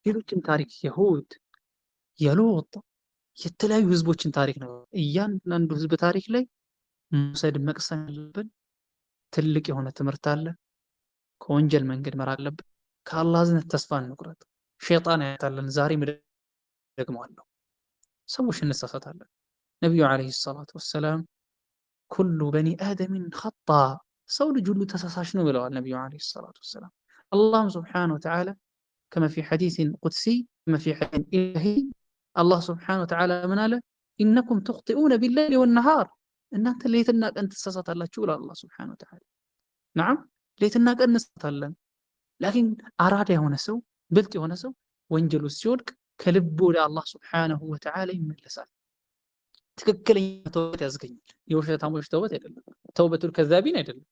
ሌሎችም ታሪክ የሁድ የሉጥ የተለያዩ ህዝቦችን ታሪክ ነው። እያንዳንዱ ህዝብ ታሪክ ላይ መውሰድ መቅሰም ያለብን ትልቅ የሆነ ትምህርት አለ። ከወንጀል መንገድ መራቅ አለብን። ከአላህ እዝነት ተስፋ እንቁረጥ። ሸይጣን ያታለን። ዛሬም ደግመዋለሁ፣ ሰዎች እንሳሳታለን። ነብዩ አለይሂ ሰላቱ ወሰላም ኩሉ በኒ አደምን ኸጣ፣ ሰው ልጅ ሁሉ ተሳሳሽ ነው ብለዋል ነብዩ አለይሂ ሰላቱ ወሰላም። አላህም ሱብሓነሁ ወተዓላ ከማ ፊ ሐዲሲን ቁድሲ ከማ ፊ ሐዲሲን ኢላሂ አላህ ሱብሓነሁ ወተዓላ ምን አለ? ኢነኩም ትኽጢኡነ ቢለይሊ ወነሃር፣ እናንተ ሌትና ቀን ትሳሳታላችሁ ብሏል አላህ ሱብሓነሁ ወተዓላ። ነዓም ሌትና ቀን እንሳሳታለን። ላኪን አራዳ የሆነ ሰው ብልጥ የሆነ ሰው ወንጀል ውስጥ ሲወድቅ ከልቡ ወደ አላህ ሱብሓነሁ ወተዓላ ይመለሳል። ትክክለኛ ተውበት ያስገኛል። የውሸታሞች ተውበት አይደለም፣ ተውበቱል ከዛቢን አይደለም።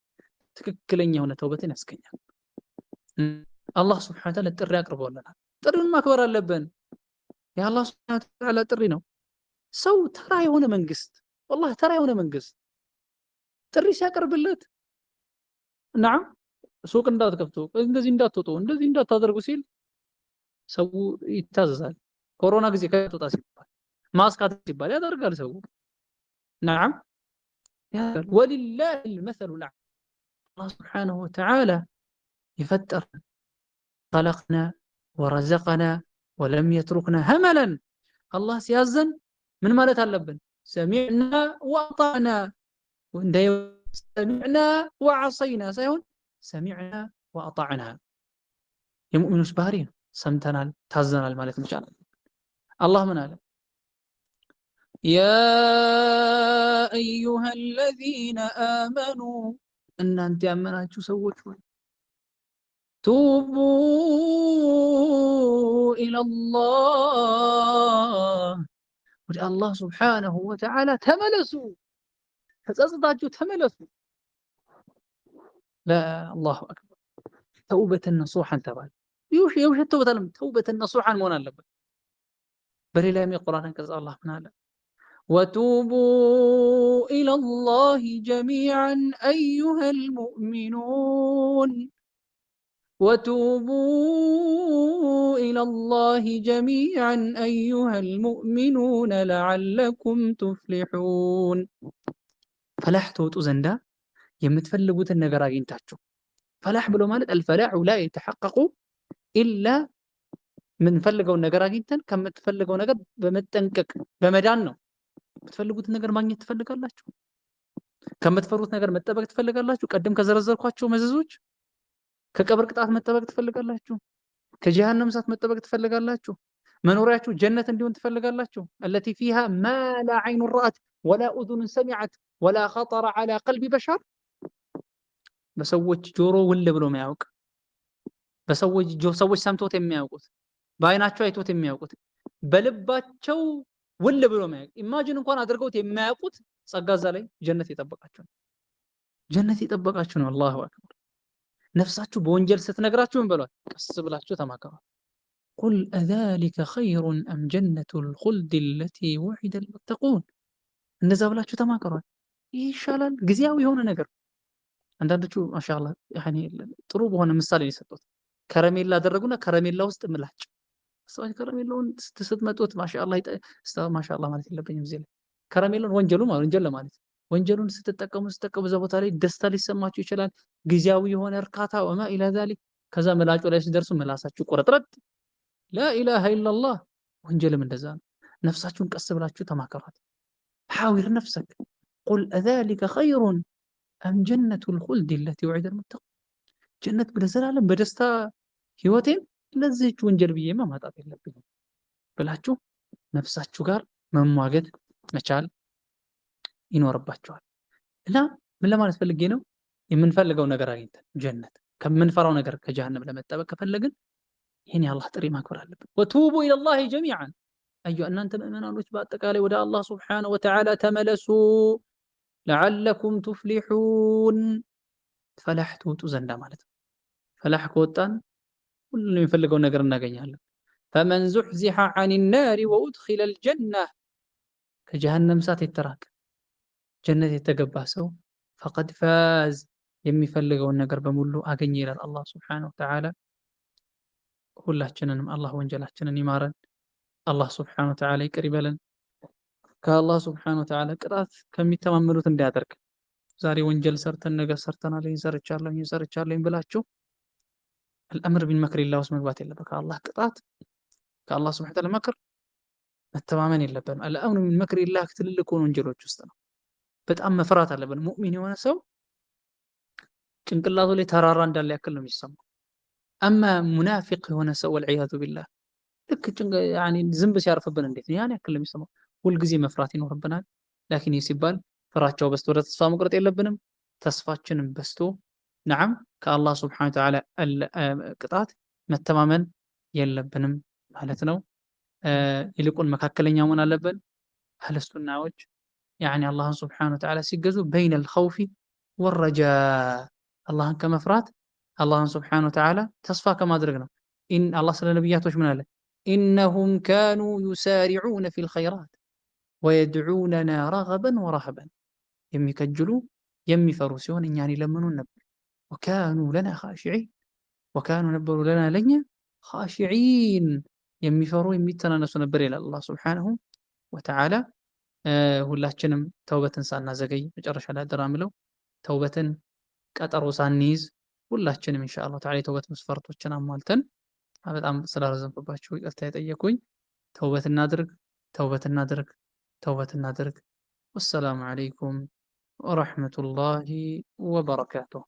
ትክክለኛ የሆነ ተውበትን ያስገኛል። አላህ ሱብሓነሁ ወተዓላ ጥሪ አቅርቦልናል። ጥሪውን ማክበር አለብን። የአላህ ሱብሓነሁ ወተዓላ ጥሪ ነው። ሰው ተራ የሆነ መንግስት ወላሂ ተራ የሆነ መንግስት ጥሪ ሲያቀርብለት ነዓም ሱቅ እንዳትከፍቱ፣ እንደዚህ እንዳትወጡ፣ እንደዚህ እንዳታደርጉ ሲል ሰው ይታዘዛል። ኮሮና ጊዜ ከተወጣ ሲባል ማስካት ሲባል ያደርጋል ሰው። ነዓም ያደርጋል። ወሊላሂ አልመሰሉል አዕላ። አላህ ሱብሓነሁ ወተዓላ የፈጠረ ኸለቅና ወረዘቀና ወለም የትሩክና ሀመለን። አላህ ሲያዘን ምን ማለት አለብን? ሰሚዕና ወአጣዕና። ሰሚዕና ወዐሰይና ሳይሆን ሰሚዕና ወአጣዕና። የሙእሚኖች ባህሪ ነው። ሰምተናል ታዘናል ማለት ይቻላል። አላህ ምን አለ? ያ አዩሃ አለዚነ አመኑ፣ እናንተ ያመናችሁ ሰዎች ሆይ ቱቡ ኢለላህ፣ ወደ አላህ ሱብሓነሁ ወተዓላ ተመለሱ፣ ተጸጽታችሁ ተመለሱ። አላሁ አክበር። ተውበተን ነሱሐን ተባለ። የውሸት ተውበት አለም፣ ተውበተን ነሱሐን መሆን አለበት። በሌላም የቁርአን አንቀጽ አላህ ምን አለ? وتوبوا إلى الله جميعا أيها المؤمنون وتوبوا إلى الله جميعا أيها المؤمنون لعلكم تفلحون فلاح توتو زندا يمتفلقوت النجار አግኝታችሁ ፈላህ ብሎ ማለት الفلاح لا يتحقق إلا من فلقوا النجار አግኝተን ከምትፈልገው ነገር በመጠንቀቅ በመዳን ነው የምትፈልጉት ነገር ማግኘት ትፈልጋላችሁ ከምትፈሩት ነገር መጠበቅ ትፈልጋላችሁ ቀደም ከዘረዘርኳቸው መዘዞች ከቀብር ቅጣት መጠበቅ ትፈልጋላችሁ ከጀሃነም እሳት መጠበቅ ትፈልጋላችሁ መኖሪያችሁ ጀነት እንዲሆን ትፈልጋላችሁ التي فيها ما لا عين رأت ولا أذن سمعت ولا خطر على قلب بشر በሰዎች ጆሮ ውል ብሎ የሚያውቅ ሰዎች ሰምቶት የሚያውቁት በአይናቸው አይቶት የሚያውቁት በልባቸው ውል ብሎ የሚያውቅ ኢማጂን እንኳን አድርገውት የሚያውቁት ጸጋዛ ላይ ጀነት ይጠበቃችሁ ነው አላሁ አክበር ነፍሳችሁ በወንጀል ስትነግራችሁ ምን በሏት ቀስ ብላችሁ ተማከሩ قل أذلك خير أم جنة الخلد التي وعد المتقون እንደዛ ብላችሁ ተማከሩ ይሻላል ግዚያዊ የሆነ ነገር አንዳንዶቹ ማሻአላህ ያኒ ጥሩ በሆነ ምሳሌ የሰጡት ከረሜላ አደረጉና ከረሜላ ውስጥ ምላጭ ሰዎች ከረሜላውን ስትመጡት ማሻአላህ ማለት የለብኝም እዚህ ላይ ከረሜላውን ወንጀል ለማለት ወንጀሉን ስትጠቀሙ በዛ ቦታ ላይ ደስታ ሊሰማችሁ ይችላል ግዚያዊ የሆነ እርካታ ወማ ኢላ ذلك ከዛ ምላጩ ላይ ሲደርሱ ምላሳችሁ ቆረጥረጥ لا اله الا الله ወንጀልም እንደዛ ነው ነፍሳችሁን ቀስ ብላችሁ ተማከሯት حاور نفسك قل أذلك خير أم جنة الخلد التي وعد المتقون ጀነት በዘላለም በደስታ ህይወቴን ለዚህች ወንጀል ብዬ ማጣት የለብኝም ብላችሁ ነፍሳችሁ ጋር መሟገት መቻል ይኖርባችኋል እና ምን ለማለት ፈልጌ ነው የምንፈልገው ነገር አግኝተን ጀነት ከምንፈራው ነገር ከጀሃነም ለመጠበቅ ከፈለግን ይሄን የአላህ ጥሪ ማክበር አለብን ወቱቡ ኢላ الله جميعا አዩ እናንተ ምእመናኖች በአጠቃላይ ወደ አላህ Subhanahu Wa Ta'ala ተመለሱ لعلكم تفلحون ፈላህ ትወጡ ዘንዳ ማለት ነው ፈላህ ከወጣን ሁሉንም የሚፈልገው ነገር እናገኛለን فمن زحزح عن النار وأدخل الجنة ከጀሃነም እሳት የተራቀ ጀነት የተገባ ሰው فقد فاز የሚፈልገውን ነገር በሙሉ አገኘ ይላል አላህ Subhanahu Wa Ta'ala ሁላችንንም አላህ ወንጀላችንን ይማረን አላህ Subhanahu Wa Ta'ala ይቅር ይበለን ከአላህ Subhanahu Wa Ta'ala ቅጣት ከሚተማመኑት እንዲያደርግ ዛሬ ወንጀል ሰርተን ነገር ሰርተናል ይሰርቻለሁ ብላችሁ الامر بالمكر الله ውስጥ መግባት የለበት ከአላህ ቅጣት ከአላህ Subhanahu Wa Ta'ala መክር መተማመን የለበትም الامر بالمكر الله ትልልቅ ወንጀሎች ውስጥ ነው በጣም መፍራት አለብን ሙእሚን የሆነ ሰው ጭንቅላቱ ላይ ተራራ እንዳለ ያክል ነው የሚሰማው اما ሙናፊቅ የሆነ ሰው والعياذ بالله ልክ يعني ዝንብ ሲያርፍብን እንዴት ነው ያን ያክል ነው የሚሰማው ሁሉ ጊዜ መፍራት ይኖርብናል لكن ሲባል ፍራቻው በስቶ ወደ ተስፋ መቁረጥ የለብንም ተስፋችንን በስቶ نعم ከአላህ Subhanahu Wa Ta'ala ቅጣት መተማመን የለብንም ማለት ነው ይልቁን መካከለኛ መሆን አለብን አህለ ሱናዎች يعني الله Subhanahu Wa Ta'ala ሲገዙ بين الخوف والرجاء አላህን ከመፍራት አላህን Subhanahu Wa Ta'ala ተስፋ ከማድረግ ነው ኢን አላህ ስለ ነብያቶች ምን አለ إنهم كانوا يسارعون في الخيرات ويدعوننا رغبا ورهبا የሚከጅሉ የሚፈሩ ሲሆን እኛን ይለምኑን ነበር وكانوا لنا خاشعين وكانوا ነበሩ لنا ለኛ خاشعين የሚፈሩ የሚተናነሱ ነበር ይላል አላህ Subhanahu Wa Ta'ala ሁላችንም ተውበትን ሳናዘገይ መጨረሻ ላይ አደራምለው ተውበትን ቀጠሮ ሳንይዝ ሁላችንም ኢንሻአላህ ተዓላ ተውበት መስፈርቶችን አሟልተን በጣም ስላረዘምኩባችሁ ይቅርታ የጠየቁኝ ተውበት እናድርግ ወሰላሙ አለይኩም ወራህመቱላሂ ወበረካቱሁ